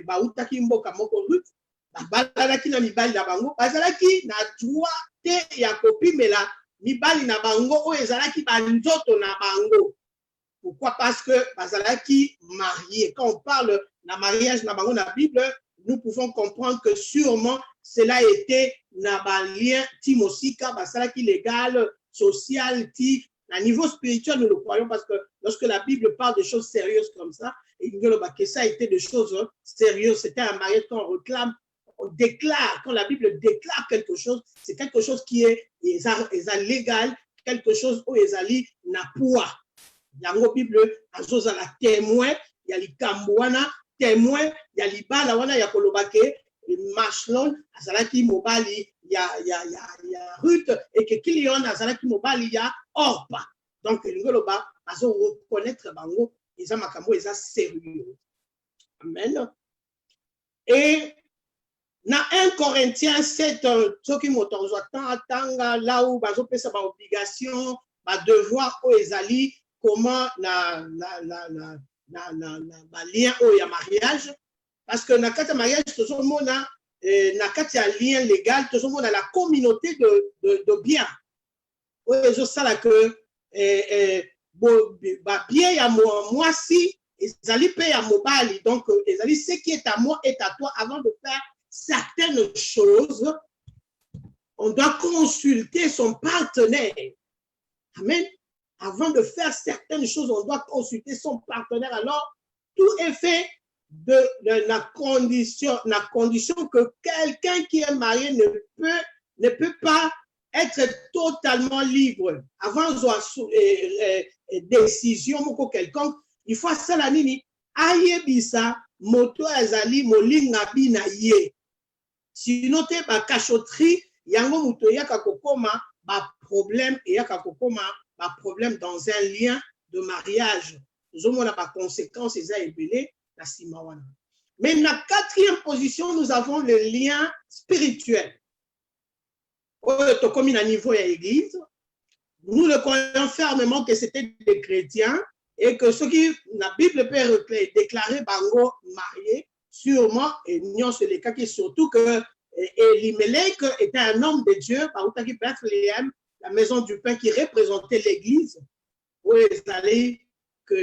ba utaki mboka moko Ruth, ba balaki na mibali na bango, bazalaki na droit te ya kopimela mibali na bango o ezalaki ba nzoto na bango. Pourquoi? Parce que bazalaki marié. Quand on parle de mariage dans la Bible, nous pouvons comprendre que sûrement cela était un lien timosika, bazalaki légal, social, à niveau spirituel, nous le croyons parce que lorsque la Bible parle de choses sérieuses comme ça, et que ça a été des choses sérieuses, c'était un mariage qu'on réclame, on déclare, quand la Bible déclare quelque chose, c'est quelque chose qui est légal, quelque chose où ezali na poids. Yango Bible azoza la témoin ya likambo wana témoin ya libala wana ya kolobake Maslon azalaki mobali ya Ruth et que Kilion azalaki mobali ya Orpa. Donc ngoloba azo reconnaître bango eza makambo eza sérieux. Amen. Et na 1 Corinthiens 7 soki moto tanga là où bazo pesa ba obligation ba devoir o ezali comment na lien au ya mariage parce que na kati ya mariage toujours mona na kati ya lien légal toujours mona la communauté de biens oyo sala que ba bien ya moi si ezali pe ya mobali donc ezali ce qui est à moi est à toi. Avant de faire certaines choses on doit consulter son partenaire. Amen. Avant de faire certaines choses, on doit consulter son partenaire. Alors, tout est fait de la condition que quelqu'un qui est marié ne peut pas être totalement libre. Avant de décision ou quelconque, il faut ça la nini ayebisa moto azali molinga bina ye. Sinon, te ba cachotterie, yango muto yaka kokoma ba problème et yaka kokoma ba problème dans un lien de mariage. Nous avons la conséquence eza ebele na sima wana. Mais la quatrième position, nous avons le lien spirituel. Comme à niveau de l'église, nous le croyons fermement que c'était des chrétiens et que ce qui, la Bible peut déclarer bango marié, sûrement, et non, c'est le cas qui surtout que Elimelech était un homme de Dieu, par où qui Bethléem, la maison du pain qui représentait l'église, où ils allaient que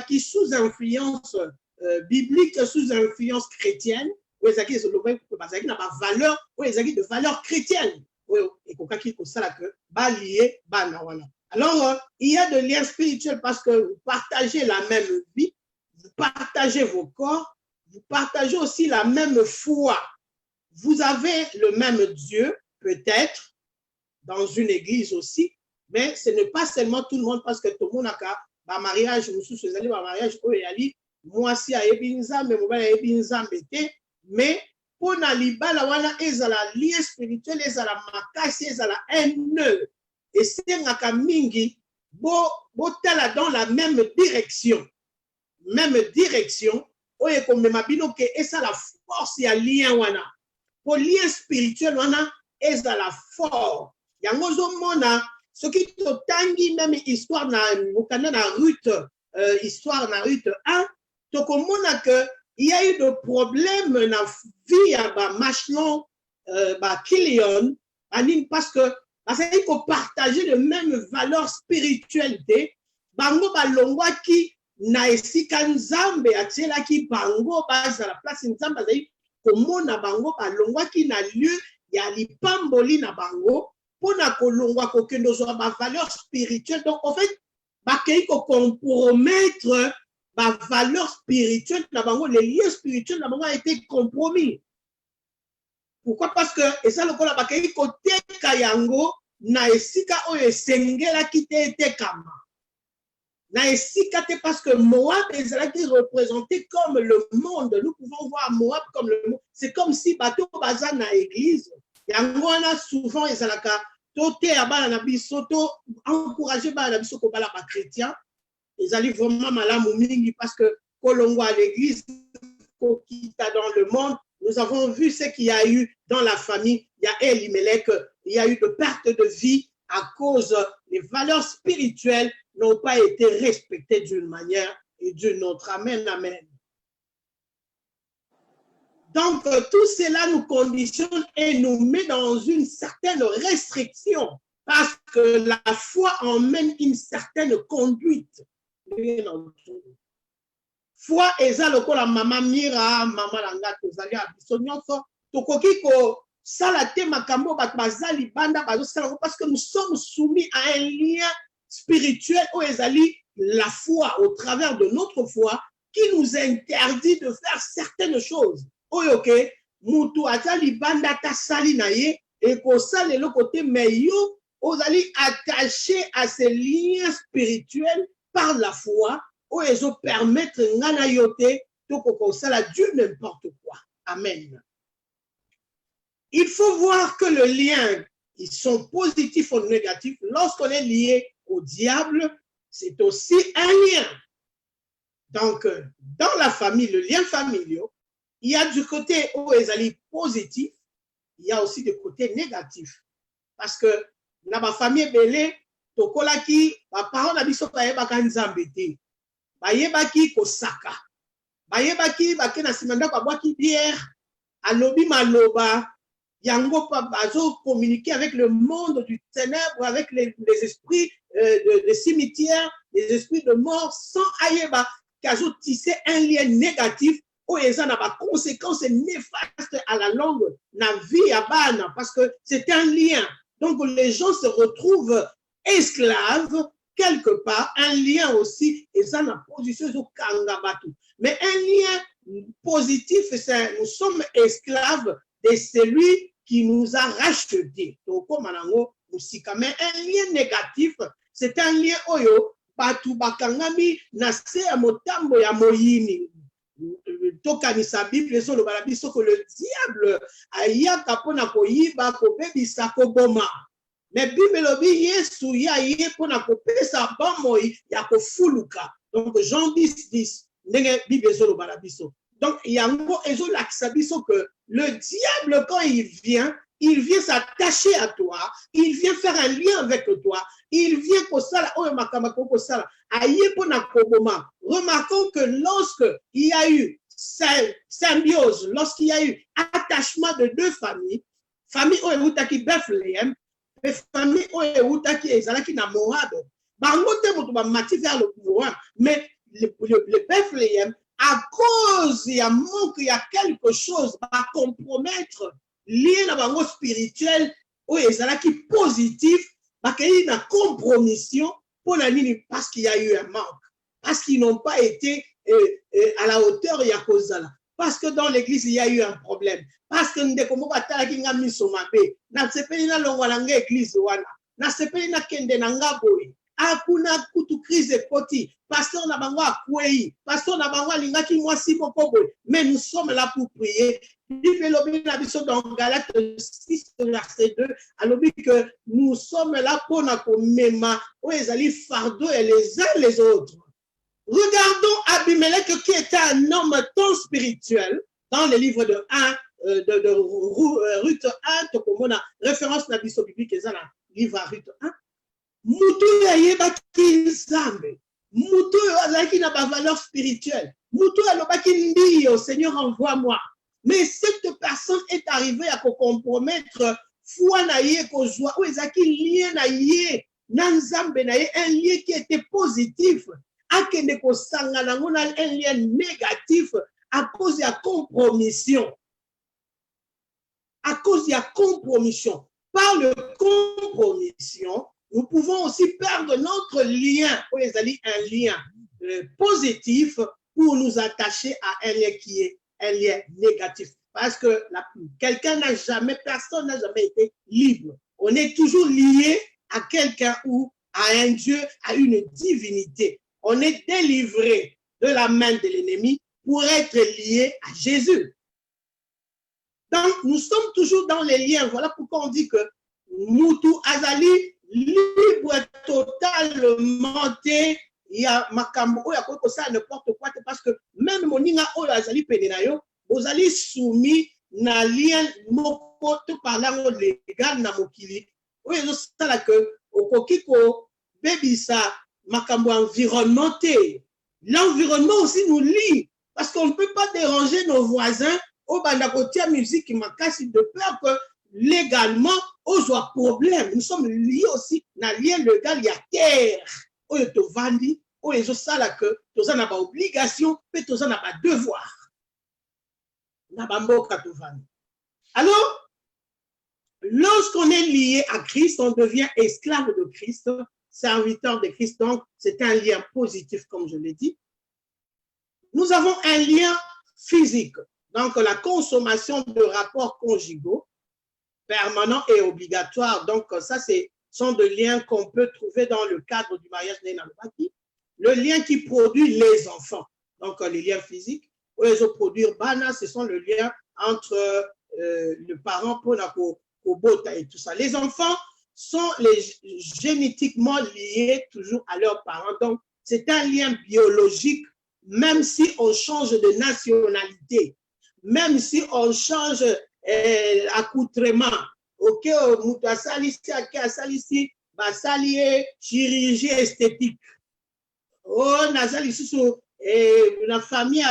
qui sous influence biblique, sous influence chrétienne, où ils avaient de valeur, où ils avaient de valeur chrétienne. Alors, il y a de liens spirituels parce que vous partagez la même vie, vous partagez vos corps, vous partagez aussi la même foi. Vous avez le même Dieu, peut-être, dans une église aussi, mais ce n'est pas seulement tout le monde parce que tout le monde a un mariage, moi si a ebinza, mais pour na libala wana ezala lien spirituel, ezala makasi, ezala haineux. Et c'est ngaka mingi bo tala dans la même direction. Même direction, oye komema bino ke esa la force ya lien wana. Pour lien spirituel wana ezala fort. Yango zo mona ce qui totangi même histoire na mukana na Ruth, histoire na Ruth 1, to komona que il y a eu des problèmes dans la vie à Machlon, Kilion, parce qu'il faut partager les mêmes valeurs spiritualité. Bango balongwa ki na esika nzambe atiela ki bango baza la place nzambe azali komona bango balongwa ki na lieu ya lipamboli na bango pona kolongwa kokendo zo ba valeur spirituelle. Donc en fait bakei ko compromettre ma valeur spirituelle, les liens spirituels ont été compromis. Pourquoi? Parce que, et ça, le kola bakei kote kayango, na esika o esengela kite ete kama. Na esika te parce que Moab est représenté comme le monde. Nous pouvons voir Moab comme le monde. C'est comme si bateau baza na église. Yango ana souvent ezalaka tote abana na biso to encourager ba na biso ko bala ba chrétien. Ils allaient vraiment malamu mingi parce que Kolongo à l'église, Kokita dans le monde, nous avons vu ce qu'il y a eu dans la famille. Il y a Elimelech, il y a eu de perte de vie à cause des valeurs spirituelles n'ont pas été respectées d'une manière et d'une autre. Amen, amen. Donc, tout cela nous conditionne et nous met dans une certaine restriction parce que la foi emmène une certaine conduite. Foi eza lokola mama mira mama langa tozali abiso nyonso tokoki ko sala te makambo bato bazali banda bazo sala parce que nous sommes soumis à un lien spirituel où ezali la foi au travers de notre foi qui nous interdit de faire certaines choses. Oyoke mutu azali banda ta sali na ye et ko sala le côté meilleur ozali attaché à ces liens spirituels par la foi, où ils ont permettre ngana yote to kokosala Dieu n'importe quoi. Amen. Il faut voir que le lien, ils sont positifs ou négatifs. Lorsqu'on est lié au diable, c'est aussi un lien. Donc, dans la famille, le lien familial, il y a du côté où ils allaient positif, il y a aussi du côté négatif. Parce que dans ma famille belé, tokolaki ba parents na biso ba yeba kan nzambe te ba yebaki kosaka ba yebaki ba kena simanda kwa bwaki bière alobi maloba yango pa bazo communiquer avec le monde du ténèbre avec les esprits de cimetière, les esprits de mort sans ayeba kazo tisser un lien négatif où ils ont des conséquences néfastes à la longue na vie à bana parce que c'est un lien. Donc les gens se retrouvent esclaves, quelque part, un lien aussi, et ça n'a position au Kangabatu. Mais un lien positif, c'est nous sommes esclaves de celui qui nous a rachetés. Donc, mais un lien négatif, c'est un lien oyo, Batu Bakangami, Nase Motambo ya Moyini. tokanisa Bible ezoloba na biso que le diable ayaka mpona koyiba kobebisa koboma. Mais Bible elobi Yesu ye mpona kopesa bomoi ya kofuluka. Donc Jean 10:10 ndenge Bible ezoloba na biso. Donc yango ezolakisa biso que le diable quand il vient s'attacher à toi, il vient faire un lien avec toi, il vient kosala oyo makambo kosala aye mpona koboma. Remarquons que lorsque il y a eu symbiose, lorsqu'il y a eu attachement de deux familles, famille oyo eutaki Bethléem et famille oyo eutaki ezalaki na Moab, bango te moto bamati vers le Moab, mais le Bethléem, à cause il y a manque, il y a quelque chose à compromettre lié na bango spirituel oyo ezalaki positif, bakei na compromission pour la nini parce qu'il y a eu un manque, parce qu'ils n'ont pas été à la hauteur ya kozala, parce que dans l'église il y a eu un problème, parce que ndeko moko atalaki nga miso mabe na sepeli na longwa na église wana na sepeli na kende na nga boye akuna kutu crise ekoti, pasteur na bango akwei, pasteur na bango alingaki mwasi moko boye. Mais nous sommes là pour prier. Bible elobi na biso dans Galates 6 verset 2 alobi que nous sommes là pour na komema oyo ezali fardeau et les uns les autres. Regardons Abimelech qui était un homme tant spirituel dans le livre de Ruth 1, tokomona référence na biso biblique eza na livre à Ruth 1. Mutu ayebaki Nzambe, mutu azalaki na ba valeur spirituelle, mutu alobaki ndio Seigneur envoie-moi. Mais cette personne est arrivée à compromettre foi na ye kozwa ou ezaki lien na ye na Nzambe na ye, un lien qui était positif, akende kosanga nango na un lien négatif à cause de la compromission. À cause de la compromission. Par le compromission, nous pouvons aussi perdre notre lien, ou ezali un lien positif pour nous attacher à un lien qui est un lien négatif. Parce que quelqu'un n'a jamais, personne n'a jamais été libre. On est toujours lié à quelqu'un ou à un Dieu, à une divinité. On est délivré de la main de l'ennemi pour être lié à Jésus. Donc, nous sommes toujours dans les liens. Voilà pourquoi on dit que Mutu Azali, libre totalement, il y a makambo, il y a quoi que ça, n'importe quoi, parce que même moninga o Azali penenayo, vous allez soumis na lien moko to parlant légal na mokili. Oui, c'est ça que au kokiko bebisa makambo environnemental. L'environnement aussi nous lie parce qu'on ne peut pas déranger nos voisins au bandakotia musique makasi de peur que légalement on soit problème. Nous sommes liés aussi na lien légal, il y a terre. Oyo to vandi, oyo ça là que tous en a pas obligation, mais tous en a pas devoir. Alors, lorsqu'on est lié à Christ, on devient esclave de Christ, serviteur de Christ, donc c'est un lien positif, comme je l'ai dit. Nous avons un lien physique, donc la consommation de rapports conjugaux permanents et obligatoires, donc ça sont des liens qu'on peut trouver dans le cadre du mariage nénalobaki. Le lien qui produit les enfants, donc les liens physiques. Produire bana, ce sont le lien entre le parent pour la kobota et tout ça. Les enfants sont génétiquement liés toujours à leurs parents. Donc, c'est un lien biologique, même si on change de nationalité, même si on change accoutrement. Ok, basali chirurgie esthétique. Oh, nazali sous la famille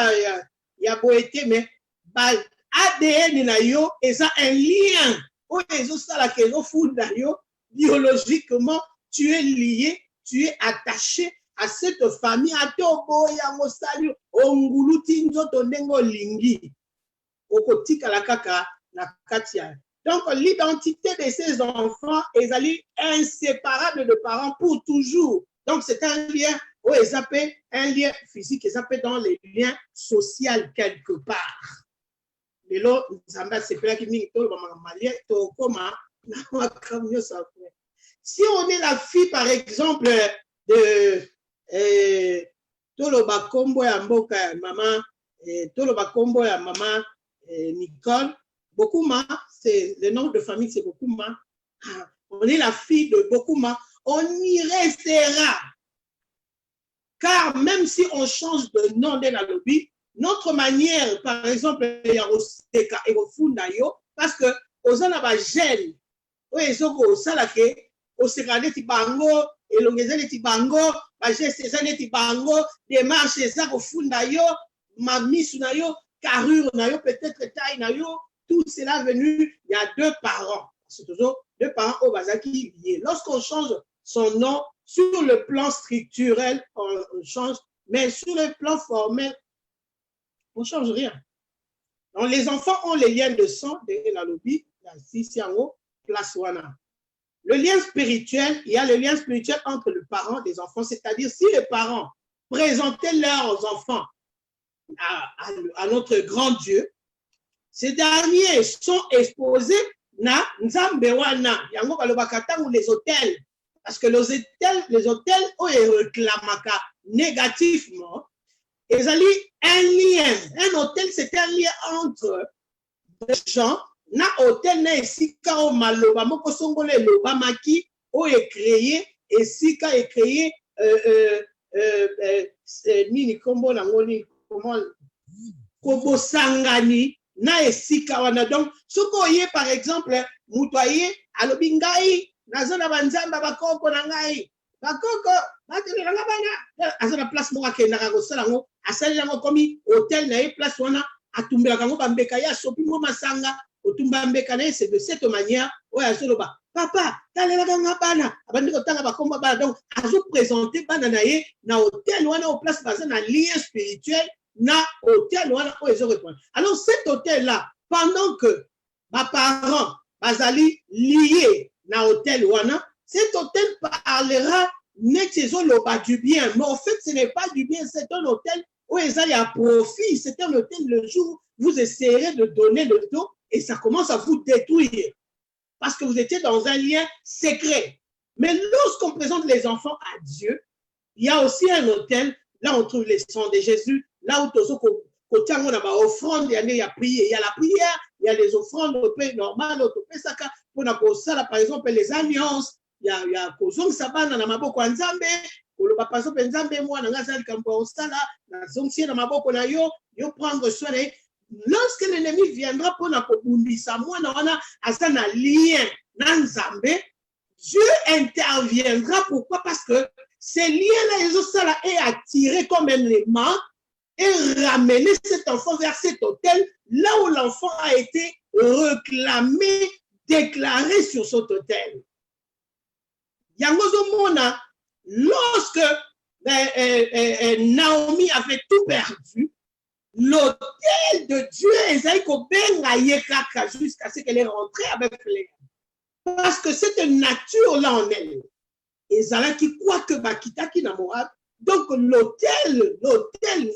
il y a beau été, mais ADN na yo et ça un lien. Oh, ça la biologiquement, tu es lié, tu es attaché à cette famille. Donc, l'identité de ces enfants est inséparable de parents pour toujours. Donc, c'est un lien. Oh, ils appellent un lien physique, ils appellent dans les liens sociaux quelque part. Si on est la fille, par exemple, de Toloba Kombo ya Mboka, maman Toloba Kombo ya maman Nicole. Bokuma, c'est le nom de famille, c'est Bokuma. On est la fille de Bokuma. On y restera. Car même si on change de nom de la lobby, notre manière, par exemple, il y a parce que aux anaba gel, au salake, au sekade tibango, et l'ongezele tibango, bagé césane tibango, démarche ça au funda yo, mamisu na yo, carrure na yo, peut-être taille na yo, tout cela venu, il y a deux parents. C'est toujours deux parents au bazaki liés. Lorsqu'on change son nom, sur le plan structurel, on change, mais sur le plan formel, on ne change rien. Donc, les enfants ont les liens de sang de la lobby, la Sisiango, place Wana. Le lien spirituel, il y a le lien spirituel entre le parent des enfants, c'est-à-dire si les parents présentaient leurs enfants à notre grand Dieu, ces derniers sont exposés na Nzambewana, yango balobakata ou les hôtels, parce que les hôtels ont réclamaka négativement. Et ça un lien. Un hôtel, c'est un lien entre des gens. Na hôtel na esika o maloba moko songole loba maki o est créé et sika est créé nini kombo na ngoni comment kobo sangani na esika wana. Donc soko ye par exemple mutoye alobi ngai nazona banzamba bakoko na ngai bakoko batele na bana azona place moko ke na kosala ngo asali yango komi hôtel na ye place wana atumbela kango bambeka ya sopi mo masanga otumba mbeka na ye. C'est de cette manière oya azoloba papa talela kanga bana abandi kotanga bakomba bana. Donc azo présenter bana na ye na hôtel wana au place baza na lien spirituel na hôtel wana o ezo répondre. Alors cet hôtel là, pendant que ma parents bazali liés na hôtel wana, cet hôtel parlera du bien, mais en fait ce n'est pas du bien, c'est un hôtel où ils allaient à profit. C'est un hôtel le jour où vous essayerez de donner le dos et ça commence à vous détruire parce que vous étiez dans un lien secret. Mais lorsqu'on présente les enfants à Dieu, il y a aussi un hôtel, là on trouve les sangs de Jésus, là où on a offrande, il y a prière, il y a la prière, il y a les offrandes au pays normal, au pays saka, pour par exemple les alliances, il y a Kozong Sabana na maboko nzambe, ou par exemple nzambe moi na ngazali kambo ostala, na zongsi na maboko na yo prendre soin. Lorsque l'ennemi viendra pour na kobundisa moi na wana asana lien na nzambe, Dieu interviendra. Pourquoi? Parce que ces liens-là, ils ont ça est attiré comme un aimant et ramener cet enfant vers cet hôtel, là où l'enfant a été réclamé, déclaré sur cet hôtel. Yangozo Mona, lorsque Naomi avait tout perdu, l'hôtel de Dieu jusqu'à ce qu'elle est rentrée avec Léa. Parce que cette nature-là en elle, et Zala qui croit que Bakita qui n'a Moab, donc l'hôtel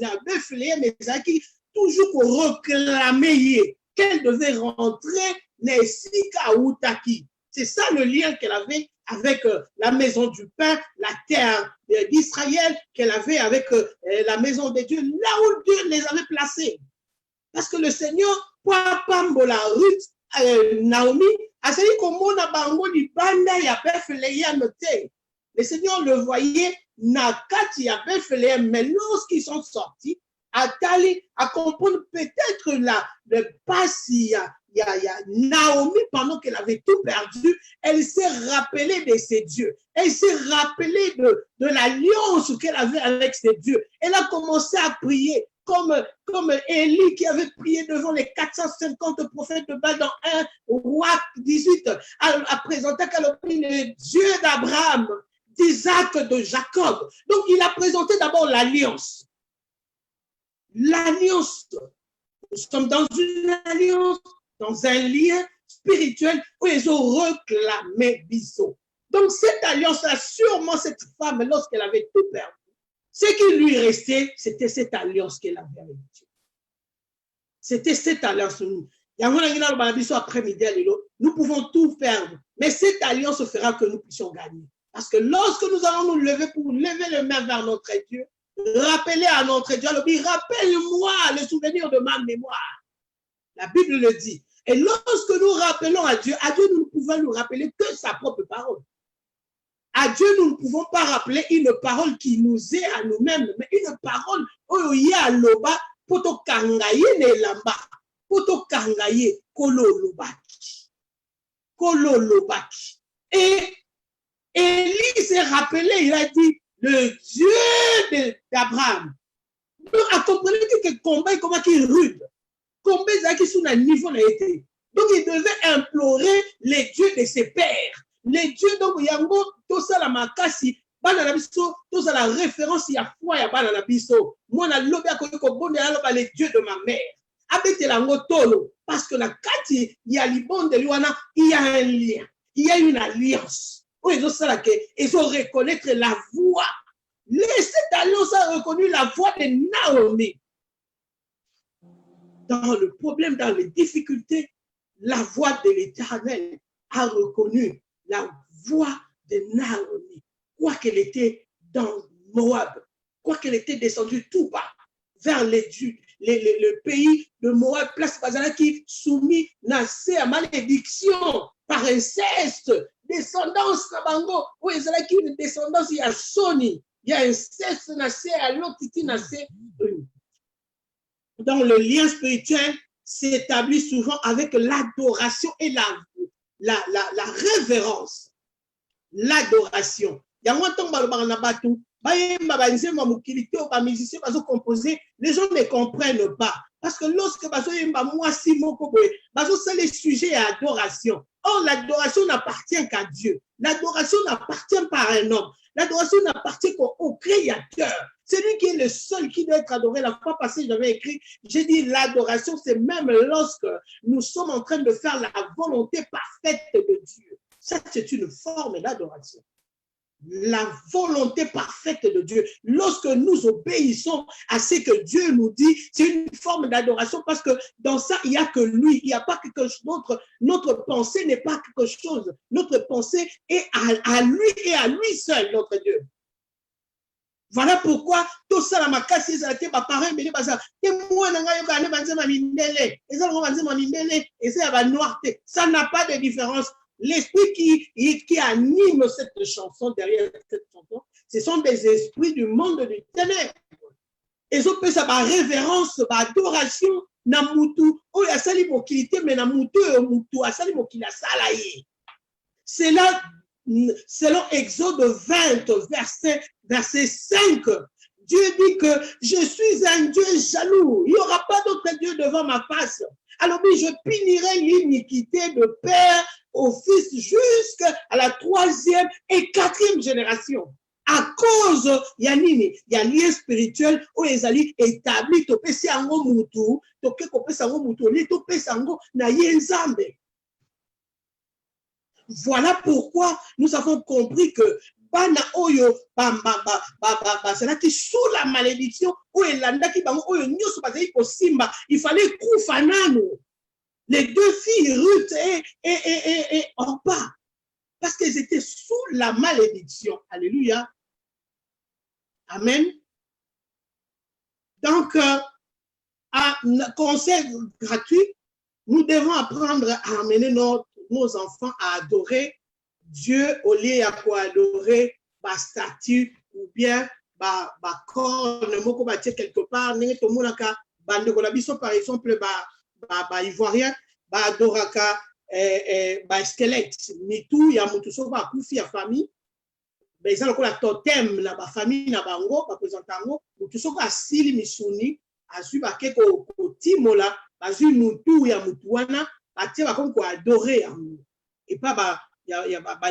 la Bethléem, mais Zala qui toujours réclamer qu'elle devait rentrer Nesika Outaki. C'est ça le lien qu'elle avait avec la maison du pain, la terre d'Israël, qu'elle avait avec la maison de Dieu, là où Dieu les avait placés. Parce que le Seigneur, Pambola, Ruth, Naomi, le Seigneur le voyait, Nakati a Bethléem, mais lorsqu'ils sont sortis, Atali a compris peut-être le passé. Il y a Naomi, pendant qu'elle avait tout perdu, elle s'est rappelée de ses dieux. Elle s'est rappelée de l'alliance qu'elle avait avec ses dieux. Elle a commencé à prier comme Élie qui avait prié devant les 450 prophètes de Baal dans 1 roi 18, a présenté le Dieu d'Abraham, d'Isaac, de Jacob. Donc il a présenté d'abord l'alliance. L'alliance. Nous sommes dans une alliance, dans un lien spirituel où ils ont réclamé Bissot. Donc cette alliance-là, sûrement cette femme, lorsqu'elle avait tout perdu, ce qui lui restait, c'était cette alliance qu'elle avait avec Dieu. C'était cette alliance. Nous pouvons tout perdre, mais cette alliance fera que nous puissions gagner. Parce que lorsque nous allons nous lever pour lever les mains vers notre Dieu, rappeler à notre Dieu, rappelle-moi le souvenir de ma mémoire. La Bible le dit. Et lorsque nous rappelons à Dieu, nous ne pouvons nous rappeler que sa propre parole. À Dieu, nous ne pouvons pas rappeler une parole qui nous est à nous-mêmes, mais une parole où il y a l'oba, poto kangaye ne lamba, poto kangaye kolo lobaki. Et Élie s'est rappelé, il a dit, le Dieu d'Abraham. Donc, à comprendre que le combat est comment il est rude. Combat qui sont à niveau n'a été. Donc, il devait implorer les dieux de ses pères. Les dieux, donc, il y a un mot, tout ça, la makasi, tout ça, la référence, il y a foi, il y a banana biso. Moi, la lobby à côté, les dieux de ma mère. Avec la ngotolo, parce que la kati, il y a l'ibon de l'Iwana, il y a un lien, il y a une alliance. Ils ont reconnaître la voix. Cette alliance a reconnu la voix de Naomi. Dans le problème, dans les difficultés, la voix de l'Éternel a reconnu la voix de Naomi. Quoi qu'elle était dans Moab, quoi qu'elle était descendue tout bas vers le pays de Moab, place qui soumis à malédiction par inceste, descendance Nabango, où il y a une descendance, il y a Sony, il y a inceste, à l'autre qui naissait. Dans le lien spirituel s'établit souvent avec l'adoration et la révérence. L'adoration. Il y a un temps les gens ne comprennent pas. Parce que lorsque c'est le sujet à adoration. Or, l'adoration n'appartient qu'à Dieu. L'adoration n'appartient pas à un homme. L'adoration n'appartient qu'au Créateur. C'est lui qui est le seul qui doit être adoré. La fois passée, j'avais écrit, j'ai dit l'adoration, c'est même lorsque nous sommes en train de faire la volonté parfaite de Dieu. Ça, c'est une forme d'adoration. La volonté parfaite de Dieu. Lorsque nous obéissons à ce que Dieu nous dit, c'est une forme d'adoration parce que dans ça, il n'y a que lui. Il n'y a pas quelque chose d'autre. Notre pensée n'est pas quelque chose. Notre pensée est à lui et à lui seul, notre Dieu. Voilà pourquoi tout ça, la makasi, ça a été pareil, mais ça n'a pas de différence. L'esprit qui anime cette chanson, derrière cette chanson, ce sont des esprits du monde du ténèbres. Et ça peut ça révérence, adoration, namutu, oh ya sali mokilité, mais namutu mutu, asali mokila salaye. C'est là, selon Exode 20, verset 5, Dieu dit que je suis un Dieu jaloux. Il n'y aura pas d'autre Dieu devant ma face. Alors oui, je punirai l'iniquité de père au fils jusqu'à la 3e et 4e génération. À cause, il y a un lien spirituel où ils allaient établir to pesi ango mutu, to ke ko pesa ango mutu, ni to pesa ango na yenzambe. Voilà pourquoi nous avons compris que bana oyo c'est là qui sous la malédiction où elanda ki bango oyo nyoso bazali ko simba, il fallait kufanano. Les deux filles, Ruth et Orpa, parce qu'elles étaient sous la malédiction. Alléluia. Amen. Donc, à conseil gratuit, nous devons apprendre à amener nos enfants à adorer Dieu au lieu à quoi adorer ma statue ou bien ma corne, quelque part, par exemple, ivoirien, adoraka squelette, ni tout, ya mutu so ba kufi ya famille, mais ça la totem na ba famille na bango, ba présentango, mutu so ka sili misuni, azu ba ke ko timola, azu mutu ya mutu wana, ba tie ba ko adorer yango. Et pas ba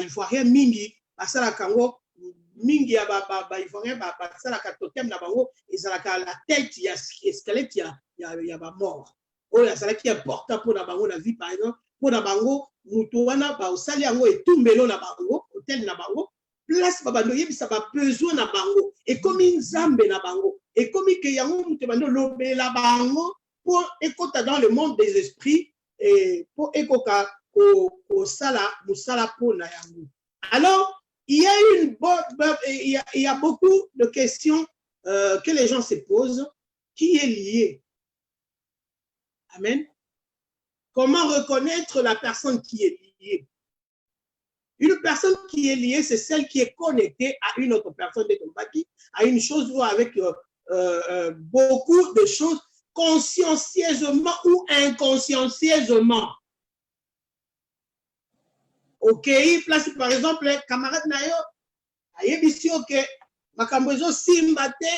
ivoirien mingi, ba sala kango mingi ya ba ivoirien ba sala ka totem na bango, et ça la tête ya squelette ya ba mort. Oh, ça qui est important pour la bango la vie par exemple pour la bango mutuana ba osali yango etumbelo na bango hôtel na bango place ba bando yebisa ba besoin na bango et comme nzambe na bango et comme que yango mutu bando lobela bango pour écouter dans le monde des esprits et pour écoka au sala musala pour na yango. Alors il y a beaucoup de questions que les gens se posent, qui est lié? Amen. Comment reconnaître la personne qui est liée? Une personne qui est liée, c'est celle qui est connectée à une autre personne de ton bâti, à une chose ou avec beaucoup de choses, consciencieusement ou inconsciencieusement. Ok, place par exemple, camarade Nayo, ayebisi ok, makambozo simbate,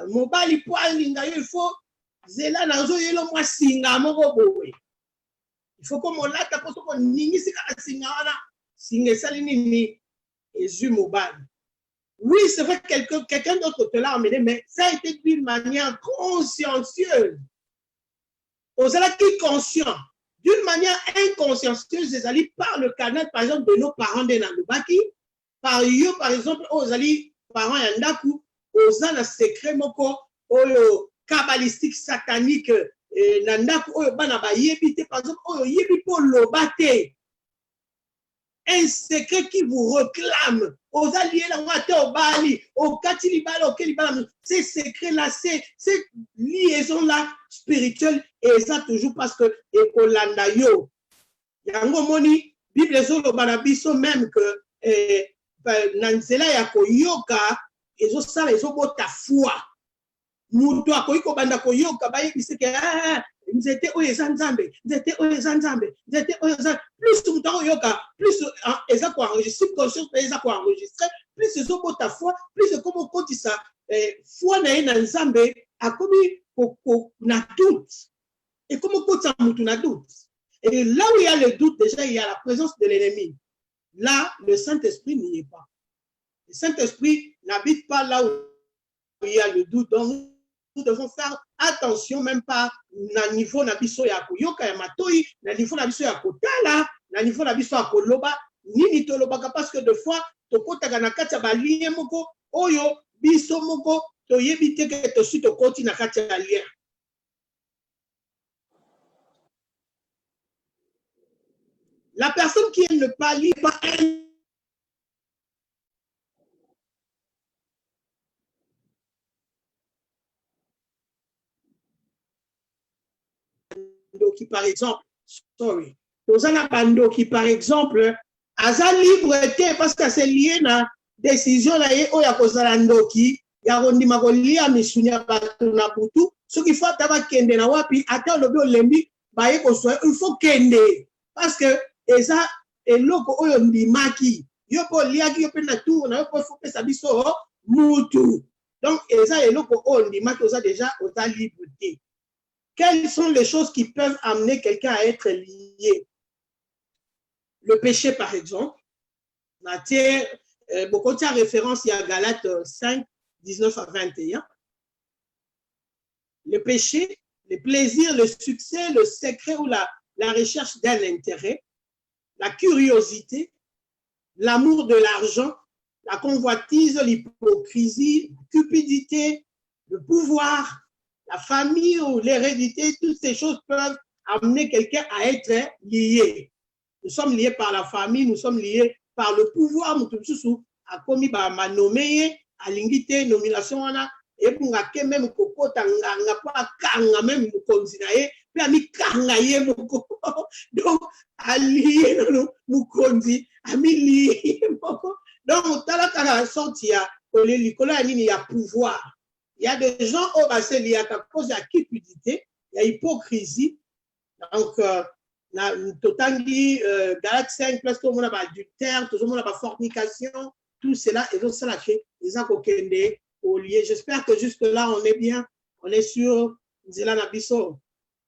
mobali poali ngayo, il faut zela nazo yelo mwa singa moko bowe. Il faut qu'on l'a pour qu'on n'initie qu'à la singe salinini et zumobal. Oui, c'est vrai que quelqu'un d'autre te l'a emmené, mais ça a été d'une manière consciencieuse. Aux allants qui conscient, d'une manière inconsciencieuse, les alliés par le canal, par exemple, de nos parents de Nandubaki, par exemple, aux alliés parents Yandaku, aux alliés secret moko, aux kabbalistique satanique. Nandaku oyo bana ba yebite par exemple oyo yebi po lobate un secret qui vous réclame aux alliés la wate obali au katili bala au keli bala ces secrets là ces liaisons là spirituelles et ça toujours parce que ekolanda yo yango moni bible zolo bana biso même que nanzela ya koyoka ezo sala ezo bota foi. Mutu akoiko banda koyoka bayebise ke nzete oyo eza nzambe nzete oyo eza nzambe nzete oyo eza plus mutu akoyoka plus eza koenregistre conscience eza koenregistre plus ezobota foi plus ekomi okotisa foi na ye na nzambe akomi na doute ekomi okotisa mutu na doute. Et là où il y a le doute déjà il y a la présence de l'ennemi. Là le Saint-Esprit n'y est pas. Le Saint-Esprit n'habite pas là où il y a le doute. Donc nous devons faire attention, même pas na niveau na biso ya koyoka ya matoi, na niveau na biso ya kotala, na niveau na biso ya koloba, nini tolobaka parce que de fois tokotaka na kati ya balie moko oyo biso moko toyebi te ke tosi tokoti na kati ya lien. La personne qui ne parle pas qui par exemple, sorry, Tozana Bando qui par exemple, Aza liberté parce que c'est lié na décision là et oya kozala ndoki ya rondima kolia misunya bato na butu ce qu'il faut taba kende na wapi ata lobi olembi baye ko so il faut kende parce que eza eloko oyo ndimaki yo po liaki yo pe na tour na yo po faut pesa biso mutu donc eza eloko oyo ndimaki oza déjà oza liberté. Quelles sont les choses qui peuvent amener quelqu'un à être lié? Le péché, par exemple. Beaucoup de références, il y a Galates 5, 19 à 21. Le péché, le plaisir, le succès, le secret ou la recherche d'un intérêt, la curiosité, l'amour de l'argent, la convoitise, l'hypocrisie, la cupidité, le pouvoir, la famille ou l'hérédité, toutes ces choses peuvent amener quelqu'un à être lié. Nous sommes liés par la famille, nous sommes liés par le pouvoir. Nous sommes à commis ma nommé, à l'ingité, nomination, et pour que même Koko Tanga, pas Kanga, même Mukondinae, puis à mi Kangaye Moko. Donc, à lier Mukondi, à mi lié Moko. Donc, Talaka sortir, il y a pouvoir. Il y a des gens au bassin liés à cause de la cupidité, il y a hypocrisie. Donc, Galates 5, plus tout le monde a adultère, tout le monde a fornication, tout cela, et donc ça l'a fait, ils ont kokende au lieu. J'espère que jusque-là, on est bien, on est sur Nzela Nabiso.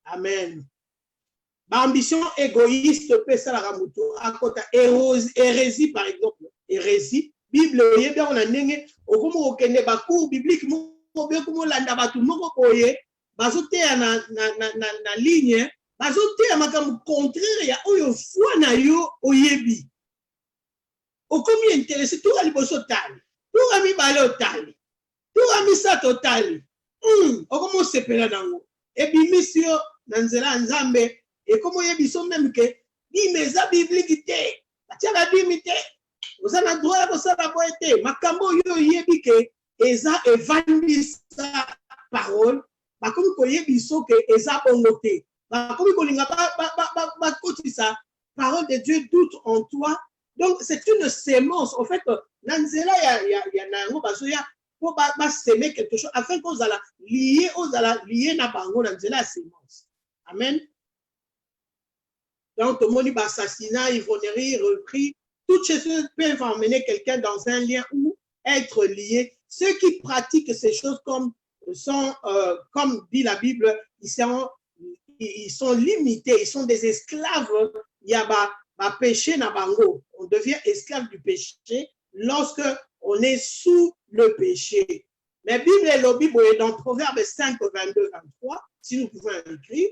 Amen. Ma ambition égoïste peut ça la ramuto. À côté hérésie, par exemple, hérésie, Bible, il y a bien on a n'engé, au comme au kende bakour biblique. Comme landa batu moko koye bazote na ligne bazote makam contraire ya oyo foi na yo oyebi okomi intéressé tout ali boso tali tout ami bale tali tout ami sa totali okomo sepela nango et bimisio na nzela nzambe et comme oyebi so même que bimeza biblique te atia la bimite osana droit ko sala boete makambo yo oyebi ke eza evandisa parole bakomi koyebi so ke eza bongo te bakomi kolinga bakotisa parole de Dieu doute en toi. Donc c'est une sémence en fait na nzela ya na yango bazoya po ba semer quelque chose afin kozala lié na bango na nzela ya sémence. Amen. Donc tout le monde dit assassinat, ivrognerie, repris, toutes ces choses peuvent emmener quelqu'un dans un lien ou être lié. Ceux qui pratiquent ces choses comme dit la Bible, ils sont limités, ils sont des esclaves. Il y a péché na bango. On devient esclave du péché lorsque on est sous le péché. Mais Bible et le Bible est dans Proverbe 5, 22, 23, si nous pouvons écrire.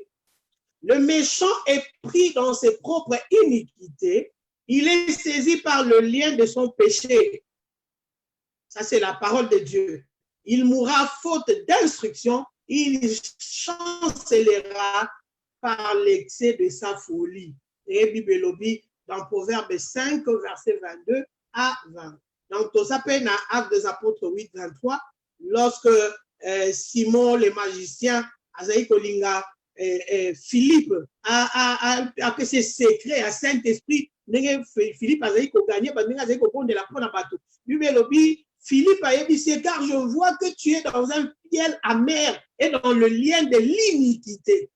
Le méchant est pris dans ses propres iniquités. Il est saisi par le lien de son péché. Ça, c'est la parole de Dieu. Il mourra faute d'instruction. Il chancellera par l'excès de sa folie. Et Bible Lobby dans Proverbe 5, verset 22 à 20. Donc, tout ça peut dans Actes des Apôtres 8, 23, lorsque Simon le magicien, Azaï Kolinga, Philippe a que ses secrets à Saint-Esprit, Philippe a gagné, Azaï de la prendre à bateau. Bible Lobby, Philippe a dit, car je vois que tu es dans un fiel amer et dans le lien de l'iniquité.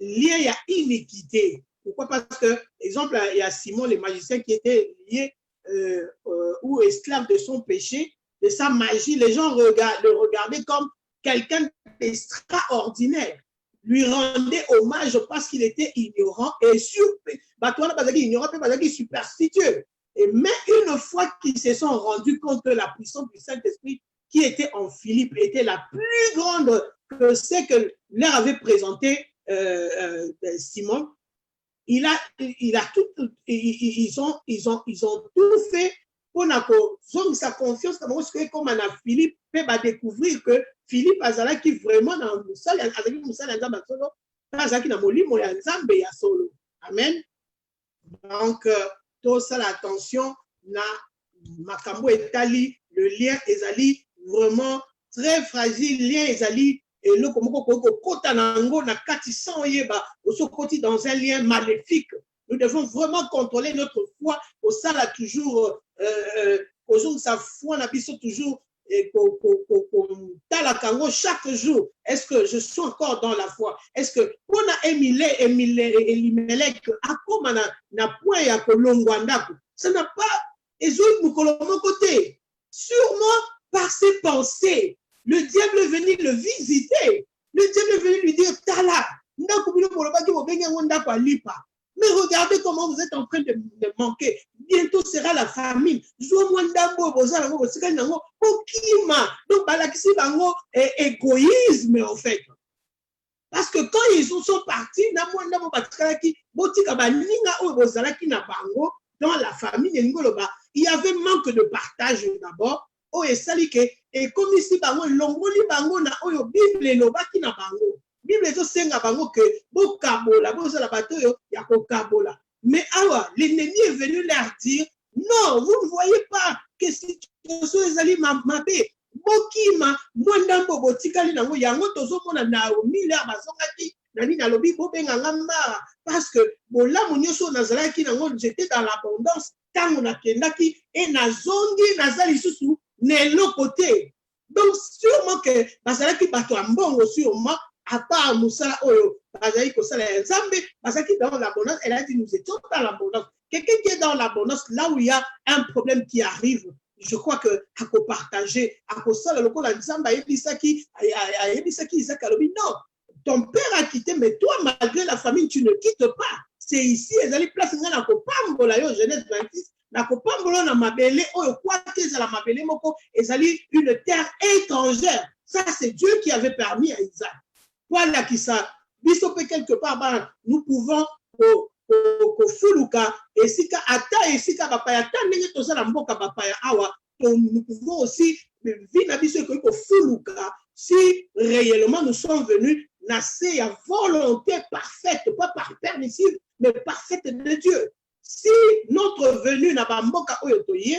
Lien, il y a iniquité. Pourquoi? Parce que, exemple, il y a Simon le magicien qui était lié ou esclave de son péché, de sa magie. Les gens le regardaient comme quelqu'un d'extraordinaire, lui rendaient hommage parce qu'il était ignorant et superstitieux. Et même une fois qu'ils se sont rendus compte que la puissance du Saint-Esprit qui était en Philippe était la plus grande que ce que leur avait présenté Simon, ils ont tout fait pour sa confiance comme on a Philippe peut découvrir que Philippe azala qui vraiment dans le sol avec musala nzamba solo azaki na molimo ya nzambe ya solo. Amen. Donc tout ça l'attention na makambo etali le lien ezali vraiment très fragile, lien ezali et le dans un lien maléfique. Nous devons vraiment contrôler notre foi. Au ça là toujours sa foi n'a toujours chaque jour. Est-ce que je suis encore dans la foi? Est-ce que on a Elimelech à comme na point ya kolongwanda ça n'a pas ezouit mon côté. Sûrement par ses pensées. Le diable est venu le visiter. Le diable est venu lui dire, Tala, mais regardez comment vous êtes en train de manquer. Bientôt sera la famine. Donc, égoïsme en fait. Parce que quand ils sont partis, dans la famille, il y avait manque de partage d'abord. Et comme ici, longoli bango na oyo Bible lobaki na bango. Bible to senga bango que bo kabola, bo la bateau ya ko kabola. Mais awa, l'ennemi est venu leur dire, non, vous ne voyez pas que si tu es allé m'abe, bokima, mwandambo botikali nango yango tozo mona na mila bazongaki nani na lobi bo benga ngamba parce que bola munyoso nazalaki nango j'étais dans l'abondance tango na kendaki et na zongi nazali susu ne côté. Donc sûrement que bazalaki bato ambongo sûrement à part musala oyo bazali ko sala nzambe bazaki dans l'abondance. Elle a dit nous étions dans l'abondance. Quelqu'un qui est dans l'abondance là où il y a un problème qui arrive, je crois que à co partager à co sala lokola nzamba yebisaki Isakalobi non, ton père a quitté mais toi malgré la famille tu ne quittes pas. C'est ici ezali place ngana ko pambola yo Genèse 26 na ko pambola na mabele oyo kwa kezala mabele moko ezali une terre étrangère. Ça c'est Dieu qui avait permis à Isaac. Voilà qui ça bisope quelque part nous pouvons fuluka esika ata esika bapaya ata ndenge tozala mboka bapaya awa nous pouvons aussi vivre na biso ko fuluka si réellement nous sommes venus nasser à volonté parfaite, pas par permissive mais parfaite de Dieu. Si notre venue n'a pas mboka oyotoye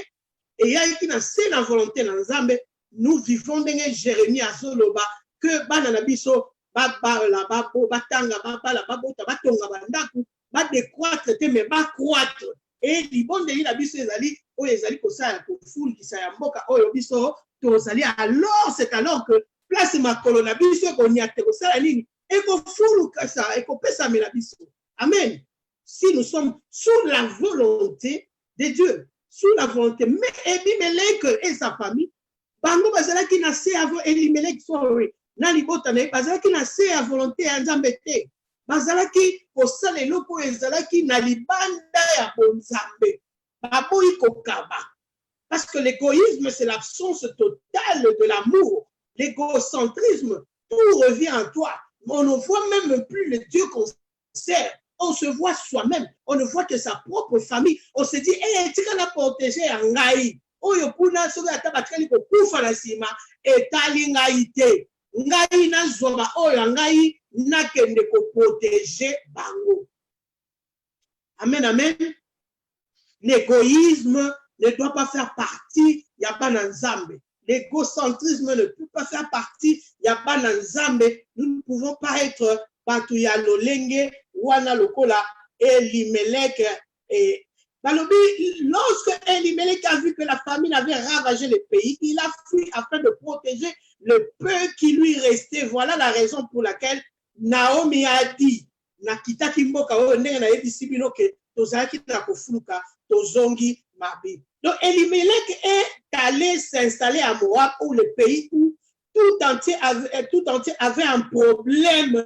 et ya qui na c'est la volonté na nzambe nous vivons dans Jérémie azoloba que bana na biso ba la ba batanga ba la ba bota batonga bandaku ba décroître te mais ba croître et libonde la biso ezali o ezali ko sala ko ful ki sa ya mboka oyo biso to zali alors c'est alors que place ma colonna biso ko nyate ko sala nini et ko ful ka sa et ko pesa me la biso amen. Si nous sommes sous la volonté de Dieu, sous la volonté, mais Elimelech et sa famille, bango bazala ki na se avant Elimelech sorry, na libota na bazala ki na se à volonté à Nzambe te, bazala ki kosala eloko ezala ki na libanda ya bonzambe, baboyi kokaba. Parce que l'égoïsme c'est l'absence totale de l'amour, l'égocentrisme, tout revient en toi. On ne voit même plus le Dieu qu'on sert. On se voit soi-même, on ne voit que sa propre famille. On se dit, eh, tu vas la protéger en ngai. Oyo kuna soga atabatkali ko kufa na sima etali ngai te. Ngai na zoma oyo ngai na kende ko protéger bango. Amen, amen. L'égoïsme ne doit pas faire partie ya bana nzambe. L'égocentrisme ne peut pas faire partie ya bana nzambe. Nous ne pouvons pas être batu ya lolenge wana lokola Elimelech et lorsque Elimelech a vu que la famine avait ravagé le pays, il a fui afin de protéger le peu qui lui restait. Voilà la raison pour laquelle Naomi a dit nakita kimboka o ndenge na yebisi bino ke tozalaki na kofuluka tozongi mabe. Donc Elimelech est allé s'installer à Moab, où le pays où tout entier avait un problème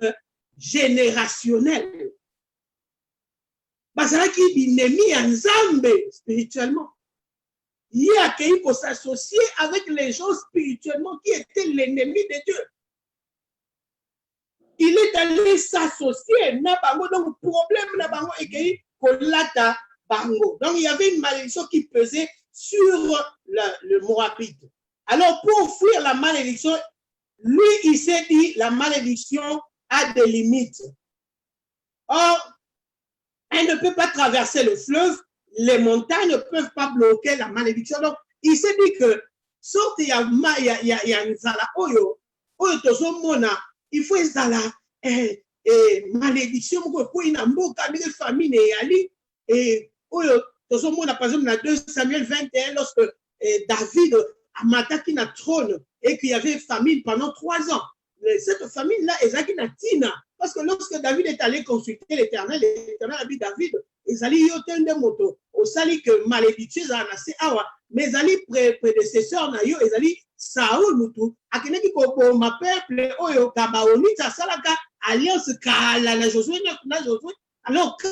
générationnel. Bazalaki binemi ya Nzambe spirituellement. Il a accueilli pour s'associer avec les gens spirituellement qui étaient l'ennemi de Dieu. Il est allé s'associer na bango donc problème na bango accueilli kolata bango. Donc il y avait une malédiction qui pesait sur le Moabite. Alors pour fuir la malédiction, lui il s'est dit la malédiction a des limites. Or, elle ne peut pas traverser le fleuve, les montagnes ne peuvent pas bloquer la malédiction. Donc, il s'est dit que, sauf qu'il y a nzala oyo tozo mona, il faut nzala malédiction pour une mboka de famille yali et oyo tozo mona par exemple dans 2 Samuel 21 lorsque David a mataki na trône et qu'il y avait famine pendant 3 ans. Cette famille-là, Ezaki Natina, parce que lorsque David est allé consulter l'Éternel a dit David, Ezali yoten de moto, au sali que malédiction zanase awa, mais Ezali prédécesseur na yo, Ezali Saoul mutu, akeneki ko ma peuple oyo kabaoni ta salaka alliance kala na Josué na Josué. Alors quand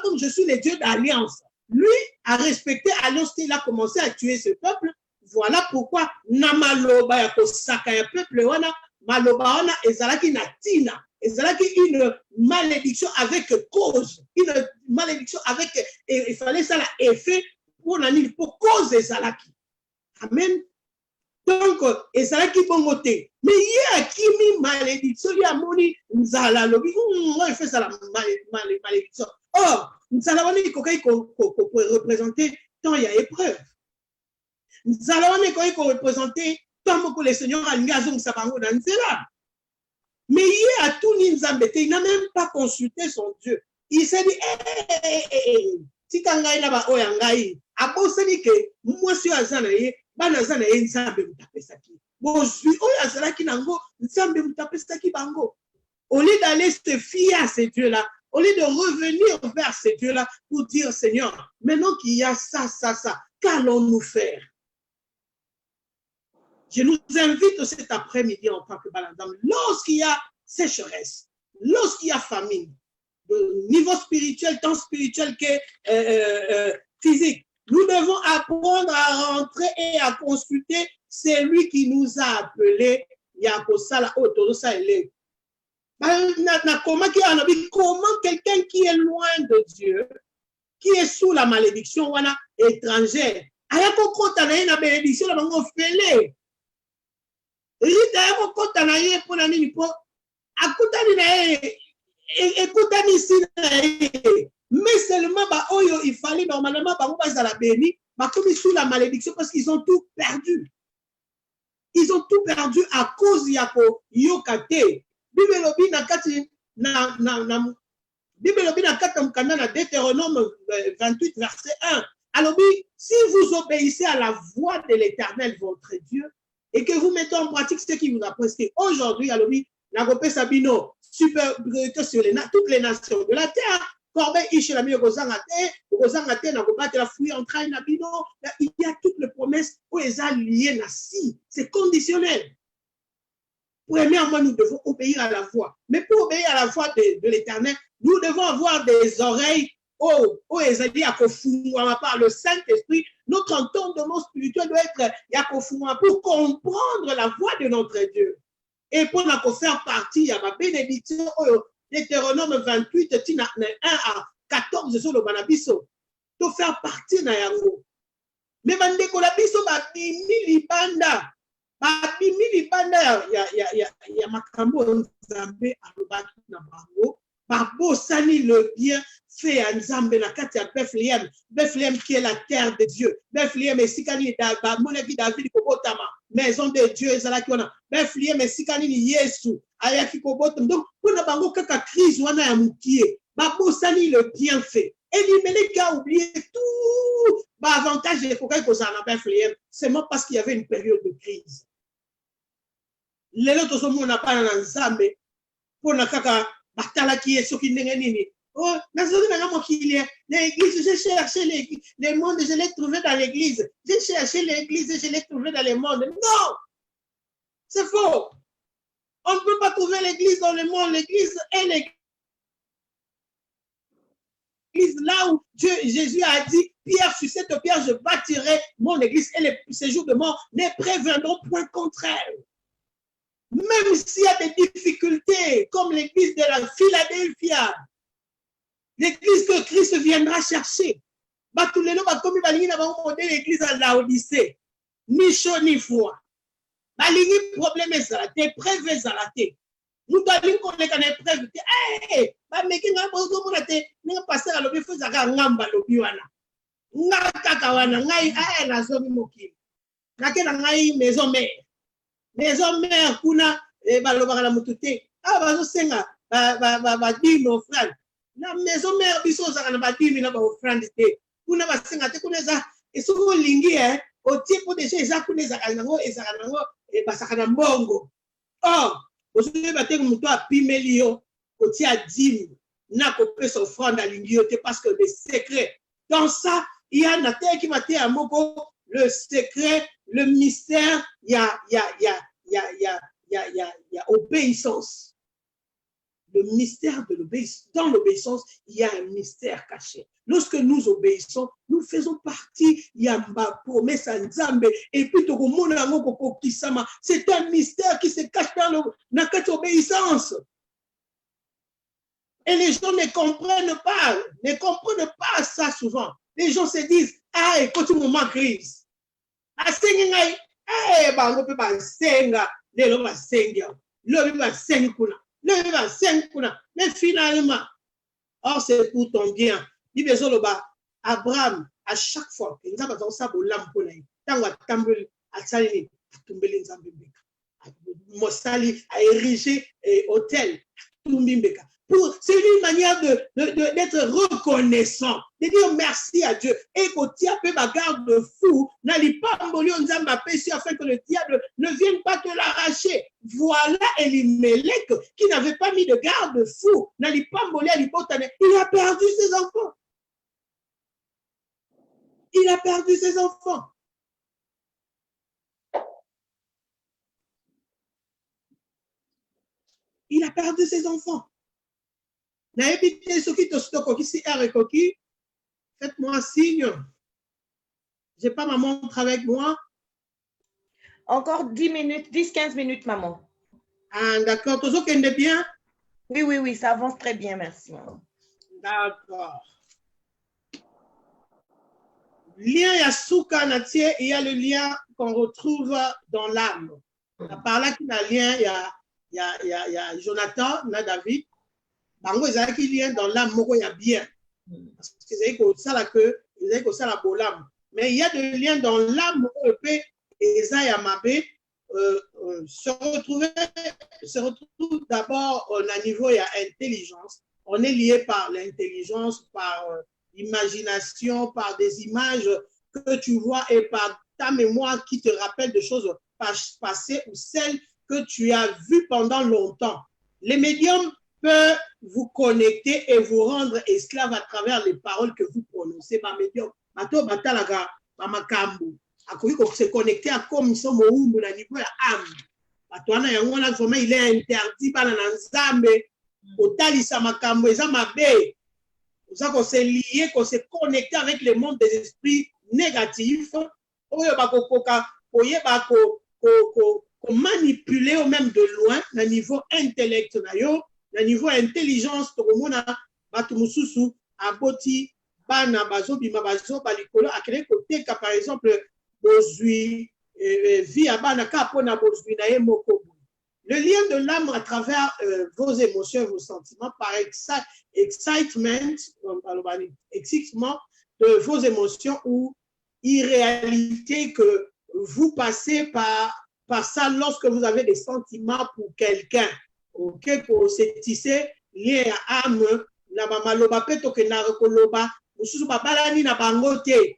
comme je suis le Dieu d'alliance, lui a respecté alliance, il a commencé à tuer ce peuple. Voilà pourquoi namaloba ya kosaka ya peuple wana maloba wana ezalaki natina, ezalaki une malédiction avec cause, une malédiction avec il fallait ça la effet pour nani pour cause ezalaki. Amen. Donc ezalaki bongote, mais il y a kimi malédiction ya moni nzala lobi il fait ça la malédiction. Or nzala wana ikokai ko représenter tant il y a épreuve. Nzala wana ikokai ko représenter tant que le Seigneur a l'ingazon sabango dans cela. Mais il a tout Nzambe, il n'a même pas consulté son Dieu. Il s'est dit, si kangai na ba oyangai, abo se dit que moi suis azanaye, banazanaye Nzambe mutapesaki. Bon, suis oyazalaki nango, Nzambe mutapesaki bango. Au lieu d'aller se fier à ces dieux-là, au lieu de revenir vers ces dieux-là pour dire, Seigneur, maintenant qu'il y a ça, qu'allons-nous faire? Je nous invite cet après-midi en tant que baladam, lorsqu'il y a sécheresse, lorsqu'il y a famine, de niveau spirituel, tant spirituel que physique, nous devons apprendre à rentrer et à consulter celui qui nous a appelés. Comment quelqu'un qui est loin de Dieu, qui est sous la malédiction étrangère, a bénédiction mais seulement il fallait normalement la béni comme sous la malédiction parce qu'ils ont tout perdu. Ils ont tout perdu à cause yako yokate. Bible lobi na kati Bible lobi na kati mkanda na Deutéronome 28 verset 1. Alors si vous obéissez à la voix de l'Éternel votre Dieu et que vous mettez en pratique ce qui vous a prescrit aujourd'hui, alors na gope sabino super sur toutes les nations de la terre. Il y a toutes les promesses où elles sont liées. C'est conditionnel. Premièrement, nous devons obéir à la voix. Mais pour obéir à la voix de l'Éternel, nous devons avoir des oreilles où elles sont liées par le Saint-Esprit. Notre entendement spirituel doit être pour comprendre la voix de notre Dieu. Et pour faire partie, il y a ma bénédiction. Deutéronome 28, 1 à 14 sur le Banabiso. To faire partie na yango. Mais bandeko la biso ba bimili banda. Ba bimili banda ya makambo nzambe alobaki na bango. Ba bosani le bien fait à Nzambe na kati ya Bethléem. Bethléem qui est la terre de Dieu. Bethléem et sikani ba monevi David kobotama. Maison de Dieu ezalaki wana. Bethléem et sikani ni Yesu. Ayaki kobotama. Donc pour na bango kaka crise wana ya mukie. Ba bosani le bien fait. Et l'Imelec a oublié tout. Ba avantage de Kokai Kozana Bethléem. Seulement parce qu'il y avait une période de crise. Les autres sont mon pas dans Nzambe. Pour na kaka batala qui est soki nini. Oh, l'église, j'ai cherché les mondes, je l'ai trouvé dans l'église. J'ai cherché l'église et je l'ai trouvé dans les mondes. Non! C'est faux. On ne peut pas trouver l'église dans le monde. L'église est l'église là où Jésus a dit, Pierre, sur cette pierre, je bâtirai mon église et les séjours de mort ne préviendront point contre elle. Même s'il y a des difficultés, comme l'église de la Philadelphia, l'église que Christ viendra chercher. Comme il va l'église à Laodicée. Ni chaud ni froid. Balingi problème est des preuves est nous devons connaître les preuves. Eh, ba meki nga bozo mona te, nga passer à lobi faut zaka ngamba lobi wana. Nga kaka wana ngai na zomi mokili. Na ke na ngai maison mère. Maison mère kuna ba lobaka la mutute. Ah bazo senga ba di nos frères. La maison mère biso zaka na ba di na ba offrande te. Kuna ba senga te kuna za esoko lingi au type de chez za kuna zaka nango ezaka nango ba saka na mbongo. Oh aujourd'hui, parce que des secrets. Dans ça, il y a un terre qui m'a dit à Moko, le secret, le mystère, il y a obéissance. Le mystère de l'obéissance. Dans l'obéissance, il y a un mystère caché. Lorsque nous obéissons, nous faisons partie, il y a une promesse à Nzambe, et puis c'est un mystère qui se cache dans l'obéissance. Et les gens ne comprennent pas ça souvent. Les gens se disent, ah, écoute, un moment crise. Ah, mais finalement, or c'est pour ton bien. Abraham, à chaque fois, Mosali a érigé hôtel. C'est une manière d'être reconnaissant, de dire merci à Dieu. Et qu'au diable ma garde fou, n'allez pas afin que le diable ne vienne pas te l'arracher. Voilà Elimelech qui n'avait pas mis de garde fou, n'allez pas il a perdu ses enfants. Il a perdu ses enfants. Il a perdu ses enfants. Faites-moi un signe. Je n'ai pas ma montre avec moi. Encore 10 minutes, 10-15 minutes, maman. Ah, d'accord. Toujours qu'elle est bien? Oui, ça avance très bien, merci, maman. D'accord. Lien Yasuka Natie, il y a le lien qu'on retrouve dans l'âme. Par là qu'il y a un lien, il y a Jonathan, il y a David. Bango ils ont qui lien dans l'âme, moko ya bien. Parce que c'est que ça là que ils ont ça la bolam. mais il y a des liens dans l'âme et Eza Yamabe se retrouve d'abord à niveau il y a intelligence. On est lié par l'intelligence, par l'imagination, par des images que tu vois et par ta mémoire qui te rappelle des choses passées ou celles que tu as vues pendant longtemps. Les médiums peuvent vous connecter et vous rendre esclave à travers les paroles que vous prononcez. Ma médium, bato batalaga, makambu, akoki se connecter à comme ils sont moumbu na niveau ya âme. Bato wana yango na vraiment il est interdit bana na nzambe kotalisa makambo eza mabe. Ça qu'on s'est lié, qu'on s'est connecté avec le monde des esprits négatifs. Oyo bakokoka oye bako ko manipuler au même de loin na niveau intellect na yo. Na niveau intelligence, tokomona batu mususu aboti bana bazobima bazoba likolo akele côté par exemple bozui via bana ka pona bozui na ye moko. Le lien de l'âme à travers vos émotions, vos sentiments, par excitement de vos émotions ou irréalité que vous passez par ça lorsque vous avez des sentiments pour quelqu'un. Ok, pour se tisser lien à âme, na maloba peto ke na rekoloba, mususu babalani na bangote.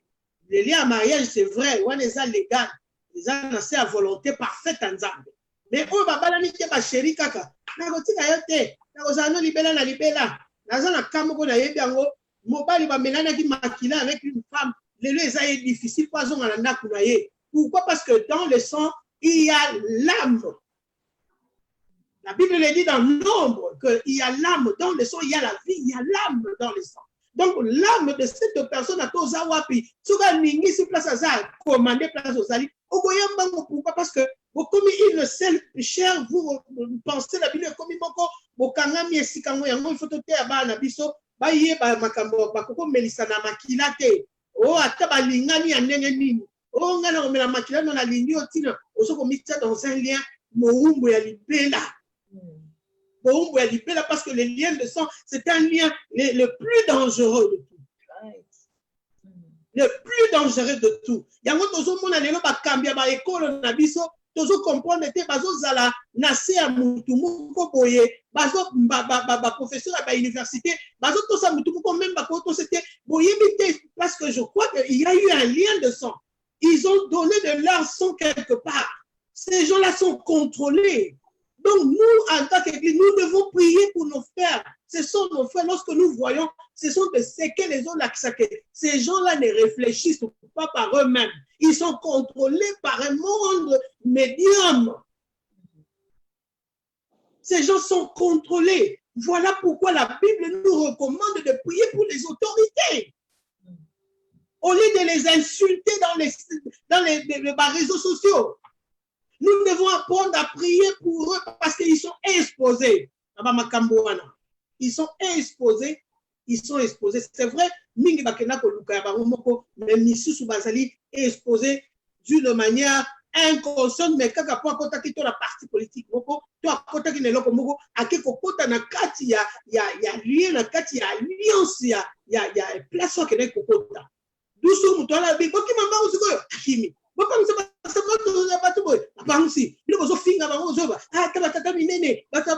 Le lien à mariage, c'est vrai, on est légal, les ans c'est à volonté parfaite en Zambie. Mais oh babalani ke ba chéri kaka, na kotika yote, na kozano libela na libela, na zana kamoko na yebi yango, mobali ba melana ki makila avec une femme, le lieu est difficile pas on a na ye. Pourquoi? Parce que dans le sang, il y a l'âme. La Bible le dit dans nombre qu'il y a l'âme dans le sang, il y a la vie, il y a l'âme dans le sang. Donc l'âme de cette personne a tous awapi. Souga ningi si place à ça, commander place aux alliés. Pourquoi? Parce que comme il ne seule chair, vous pensez la Bible comme il moko, bokangami esikango yango il faut te faire ba na biso, ba ye ba makambo ba koko melisa na makila te. Oh ata ba lingani ya ndenge nini. Oh ngana ko mela makila na lingi otina, osoko mitsa dans un lien moumbu ya libela. Parce que le lien de sang, c'est un lien le plus dangereux de tout. Le plus dangereux de tout. Yango tozo mona lelo ba kambia ba école na biso, tozo comprendre te bazo zala nase ya mutu moko boye, bazo ba professeur à l'université, bazo to sa mutu moko même ba ko to c'était boye bité parce que je crois qu'il y a eu un lien de sang. Ils ont donné de leur sang quelque part. Ces gens-là sont contrôlés. Donc, nous, en tant qu'Église, nous devons prier pour nos frères. Ce sont nos frères. Lorsque nous voyons, ce sont de ce que les autres l'acceptent. Ces gens-là ne réfléchissent pas par eux-mêmes. Ils sont contrôlés par un monde médium. Ces gens sont contrôlés. Voilà pourquoi la Bible nous recommande de prier pour les autorités. Au lieu de les insulter dans les réseaux sociaux. Nous devons apprendre à prier pour eux parce qu'ils sont exposés. Ils sont exposés. Ils sont exposés. C'est vrai, mingi bakena ko luka ba moko mais misusu bazali exposés d'une manière inconsciente mais kaka po akota ki to la partie politique moko to akota ki neloko moko akiko kota na kati ya lien na kati ya alliance ya place ke ne kokota. Dusu mutola bi boki mamba usiko akimi. Bapang sa batu boy, bapang si, bilo bozo finga bango zoba, tata minene, bata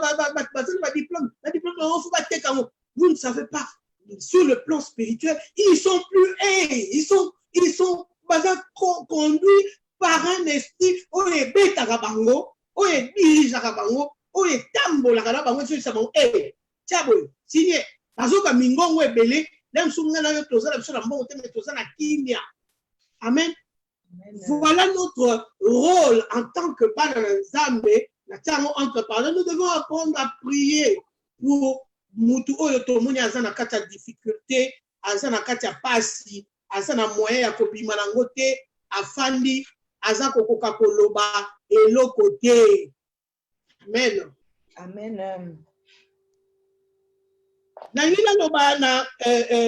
diplôme, on faut battre comme vous ne savez pas sur le plan spirituel, ils sont plus ils sont conduits par un esprit oye beta rabango, oye dirige rabango, oye tambo la rabango sur sa bango tiabo signé bazoka mingongo ebele, dem sunga na yo toza la biso na mbongo te mais toza na kimia. Amen. Voilà notre rôle en tant que Bananzambe, entre parents. Nous devons apprendre à prier pour Mutu Oyo Tomoni Azana Katia difficulté, Azana Katia Pasi, Azana moyen ya kobima nangote, Afandi, Azako Kokakoloba, et l'autre côté. Amen. Amen. Nanina Lobana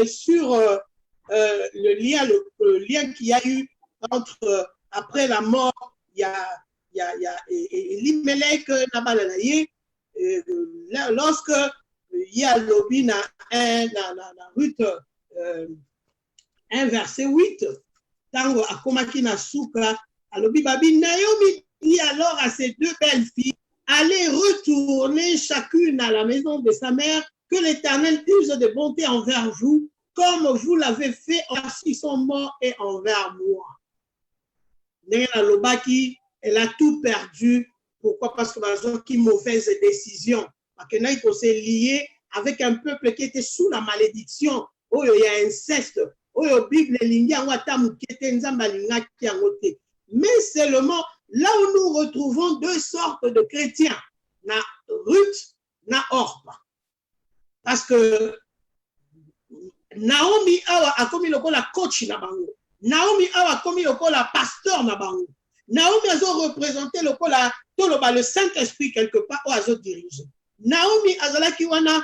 sur le lien qu'il y a eu entre après la mort, il y a Elimelech Nabalanaye, lorsque il y a Lobina 1 Ruth 1 verset 8, tango akomaki na suka, alobi babi Naomi dit alors à ces deux belles filles, allez retourner chacune à la maison de sa mère, que l'Éternel use de bonté envers vous, comme vous l'avez fait envers ceux qui sont morts et envers moi. Elle a tout perdu. Pourquoi? Parce que qui mauvaise décision. Parce que s'est lié avec un peuple qui était sous la malédiction. Oh, il y a inceste. Oh, la Bible mais seulement là où nous retrouvons deux sortes de chrétiens, na Ruth, na Orpa. Parce que Naomi a commis le la coach na bango. Naomi a commis le la pasteur na bango. Naomi a représenté le Saint-Esprit quelque part ou a dirigé. Naomi a kiwana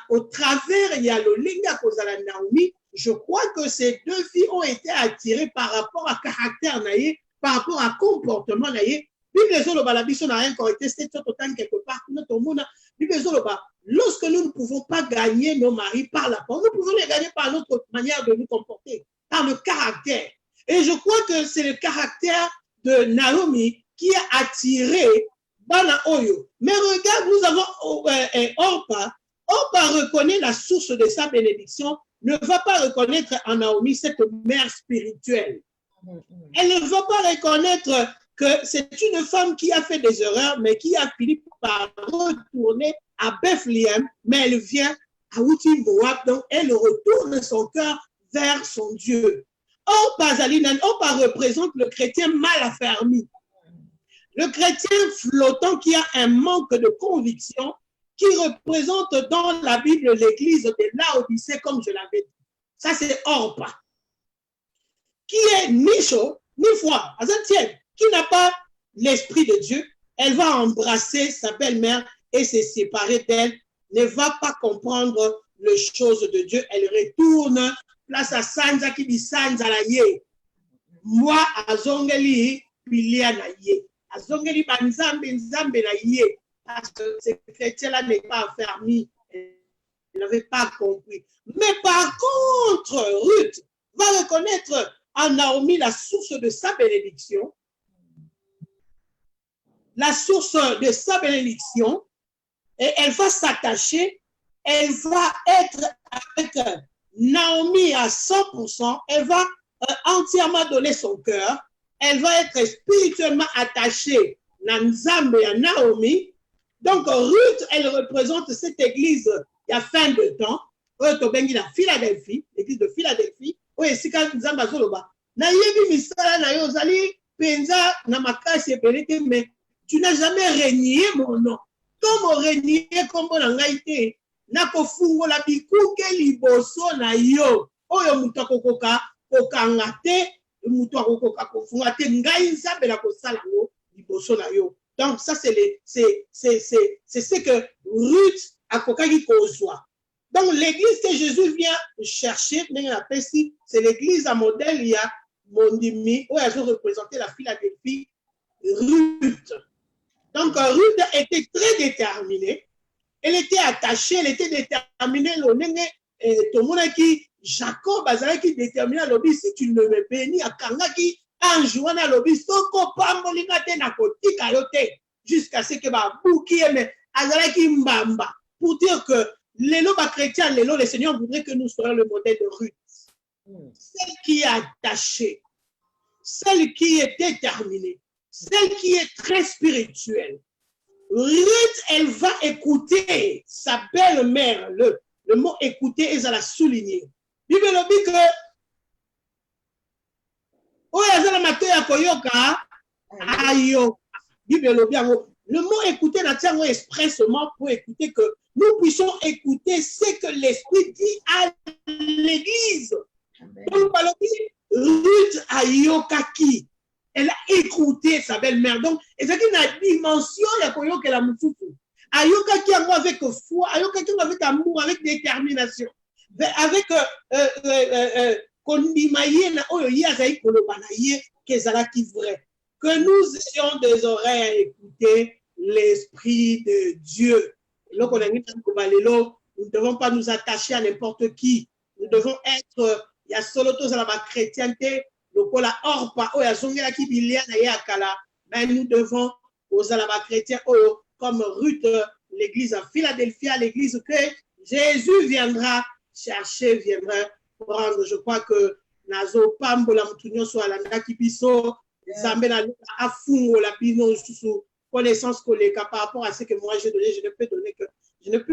au travers il y a le linga kozala Naomi. Je crois que ces deux filles ont été attirées par rapport à caractère naïe, par rapport à comportement naïe. Bible zoloba la biso na rien correcté c'est autant quelque part notre monde. Bible zoloba lorsque nous ne pouvons pas gagner nos maris par la parole, nous pouvons les gagner par notre manière de nous comporter, par le caractère. Et je crois que c'est le caractère de Naomi qui a attiré Bana Oyo. Mais regarde, nous avons Orpa. Orpa reconnaît la source de sa bénédiction, ne va pas reconnaître en Naomi cette mère spirituelle. Elle ne va pas reconnaître que c'est une femme qui a fait des erreurs, mais qui a fini par retourner à Bethléem, mais elle vient à Outi Moab, donc elle retourne son cœur vers son Dieu. Orpa représente le chrétien mal affermi, le chrétien flottant qui a un manque de conviction, qui représente dans la Bible l'église de Laodicée, comme je l'avais dit. Ça, c'est Orpa, qui est ni chaud, ni froid, qui n'a pas l'esprit de Dieu. Elle va embrasser sa belle-mère et se séparer d'elle, ne va pas comprendre les choses de Dieu. Elle retourne place à Sanza qui dit Sanza la ye. Moi, azongeli pilia na ye. Azongeli banzambe nzambe na ye. Parce que ce chrétien-là n'est pas affermi. Elle n'avait pas compris. Mais par contre, Ruth va reconnaître en Naomi la source de sa bénédiction. La source de sa bénédiction. Et elle va s'attacher. Elle va être avec Naomi à 100%. Elle va entièrement donner son cœur. Elle va être spirituellement attachée à Nzambe et à Naomi. Donc, Ruth, elle représente cette église il y a fin de temps. La Philadelphie, l'église de Philadelphie. Mais tu n'as jamais régné mon nom. Comme régné comme on a été, nako fungo la bikuke liboso na yo. Oyo mutu akokoka kokanga te, mutu akokoka kofunga te, ngai nzambe na kosala ngo liboso na yo. Donc ça c'est ce que Ruth a kokaki kozwa. Donc l'église que Jésus vient chercher, c'est l'église à modèle, il y a Mondimi, où elles ont représenté la Philadelphie, Ruth. Donc Ruth était très déterminée, elle était attachée, elle était déterminée. Tout le monde qui Jacob a qui déterminé l'obis, si tu ne me bénis, à Kangaki, un jour à l'obis, soko pambolingate na kotika yote, jusqu'à ce que ma bouki mais azalaki mbamba, pour dire que les lois chrétiens, le Seigneur voudrait que nous soyons le modèle de Ruth. Celle qui est attachée, celle qui est déterminée, celle qui est très spirituelle. Ruth, elle va écouter sa belle-mère. Le mot écouter, elle a souligné. Bible dit que le mot écouter n'a pas expressément pour écouter que nous puissions écouter ce que l'Esprit dit à l'Église. Donc, Ruth Ayokaki, elle a écouté sa belle-mère. Donc, et c'est une dimension que la Moussoufou. Ayokaki avec foi, Ayokaki avec amour, avec détermination, avec que nous ayons des oreilles à écouter l'Esprit de Dieu. Nous ne devons pas nous attacher à n'importe qui. Nous devons être, il y a solo tous à la chrétienté, lokola orpa oyo azongelaki bilia na ye ya kala, mais nous devons ozala chrétiens comme Ruth, l'église à Philadelphia, l'église que Jésus viendra chercher, viendra prendre. Je crois que nazo pambola mutunyo so alandaki biso zambe na afungo la bino sous connaissance koleka par rapport à ce que moi j'ai donné, je ne peux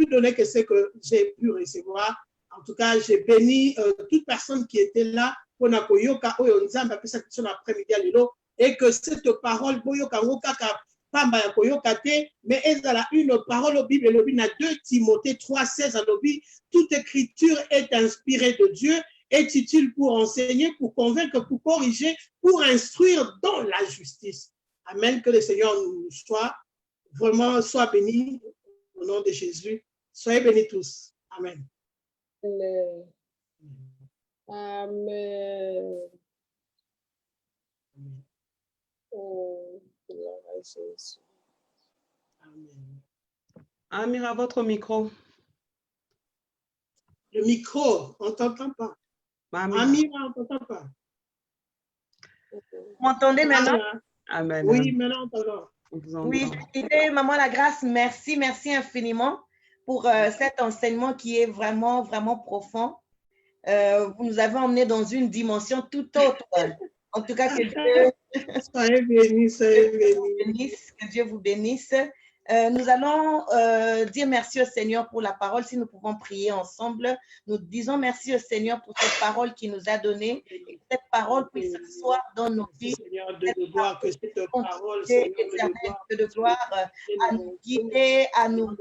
donner que ce que j'ai pu recevoir. En tout cas, j'ai béni toute personne qui était là pour na koyoka oyo nzamba pesa kiso na après-midi lelo, et que cette parole boyoka ngokaka pamba ya koyoka te, mais ezala une parole au Bible lobi na 2 Timothée 3:16 à lobi, toute écriture est inspirée de Dieu, est utile pour enseigner, pour convaincre, pour corriger, pour instruire dans la justice. Amen. Que le Seigneur nous soit vraiment béni au nom de Jésus. Soyez bénis tous. Amen. Amen. Oh, gloire à Jésus. Amen. Amira, votre micro. Le micro, on ne t'entend pas. Amira, on ne t'entend pas. Vous m'entendez maintenant? Amen. Oui, maintenant on t'entend. Oui, je disais, Maman la Grâce, merci infiniment pour cet enseignement qui est vraiment, vraiment profond. Vous nous avez emmenés dans une dimension tout autre. En tout cas, que Dieu soyez bénis, que Dieu vous bénisse. Nous allons dire merci au Seigneur pour la parole. Si nous pouvons prier ensemble, nous disons merci au Seigneur pour cette parole qu'il nous a donnée. Et que cette parole puisse s'asseoir dans nos vies. Seigneur de gloire, que cette parole, de gloire, à nous guider, à nous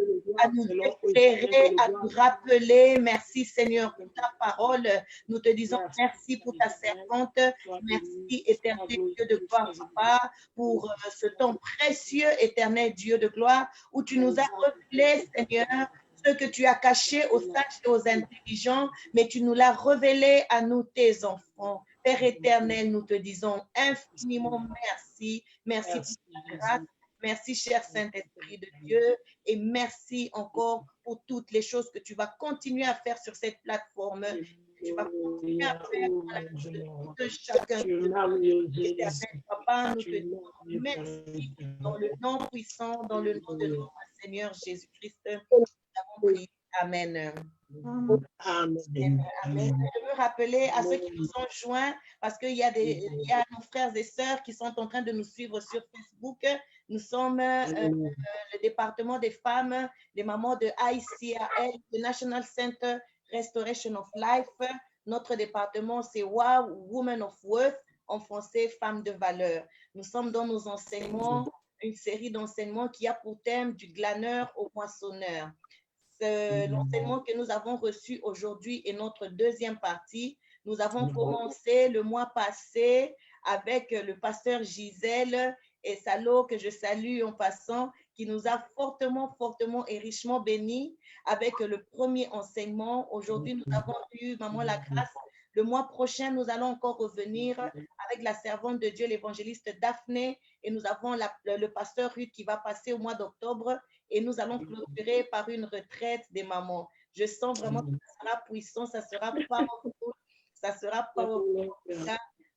éclairer, à nous rappeler. Merci Seigneur pour ta parole. Nous te disons merci pour ta servante. Merci éternel Dieu de gloire, Papa, pour ce temps précieux, éternel Dieu de gloire, où tu nous as révélé, Seigneur, ce que tu as caché aux sages et aux intelligents, mais tu nous l'as révélé à nous, tes enfants. Père éternel, nous te disons infiniment merci. Merci pour ta grâce. Merci, cher Saint-Esprit de Dieu, et merci encore pour toutes les choses que tu vas continuer à faire sur cette plateforme. Tu vas continuer à faire à la vie de chacun. Éternel Papa, nous te disons merci dans le nom puissant, dans le nom de notre Seigneur Jésus-Christ. Nous avons prié. Amen. Amen. Amen. Je veux rappeler à ceux qui nous ont joints, parce qu'il y a nos frères et sœurs qui sont en train de nous suivre sur Facebook. Nous sommes le département des femmes, les mamans de ICAL, le National Center Restoration of Life. Notre département, c'est WOW, Women of Worth, en français, Femmes de valeur. Nous sommes dans nos enseignements, une série d'enseignements qui a pour thème du glaneur au moissonneur. L'enseignement que nous avons reçu aujourd'hui est notre deuxième partie. Nous avons commencé le mois passé avec le pasteur Gisèle et Salo, que je salue en passant, qui nous a fortement et richement bénis avec le premier enseignement. Aujourd'hui, nous avons eu, Maman la Grâce. Le mois prochain, nous allons encore revenir avec la servante de Dieu, l'évangéliste Daphné, et nous avons le pasteur Ruth qui va passer au mois d'octobre, et nous allons clôturer par une retraite des mamans. Je sens vraiment que ça sera puissant, ça sera powerful, ça sera powerful.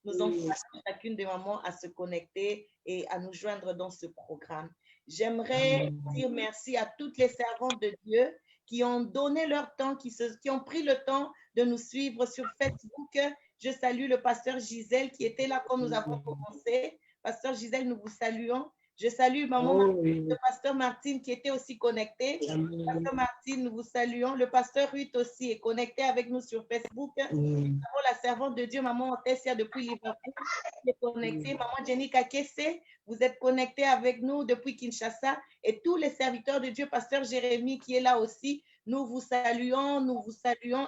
Nous encourageons chacune des mamans à se connecter et à nous joindre dans ce programme. J'aimerais dire merci à toutes les servantes de Dieu qui ont donné leur temps, qui ont pris le temps de nous suivre sur Facebook. Je salue le pasteur Gisèle qui était là quand nous avons commencé. Pasteur Gisèle, nous vous saluons. Je salue maman Martine, le pasteur Martine qui était aussi connecté. Pasteur Martine, nous vous saluons. Le pasteur Ruth aussi est connecté avec nous sur Facebook. Nous avons la servante de Dieu, maman Otessia depuis Liverpool, qui est connectée. Maman Jenny Kakese, vous êtes connecté avec nous depuis Kinshasa. Et tous les serviteurs de Dieu, pasteur Jérémie qui est là aussi, nous vous saluons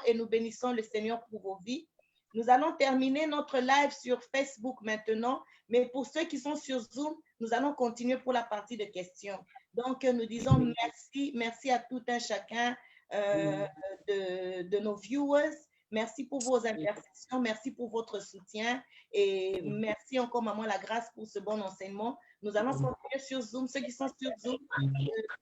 et nous bénissons le Seigneur pour vos vies. Nous allons terminer notre live sur Facebook maintenant, mais pour ceux qui sont sur Zoom, nous allons continuer pour la partie de questions. Donc, nous disons merci à tout un chacun de nos viewers. Merci pour vos intercessions, merci pour votre soutien et merci encore, Maman la Grâce, pour ce bon enseignement. Nous allons continuer sur Zoom. Ceux qui sont sur Zoom,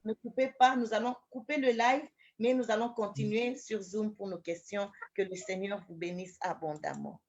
ne coupez pas, nous allons couper le live, mais nous allons continuer sur Zoom pour nos questions. Que le Seigneur vous bénisse abondamment.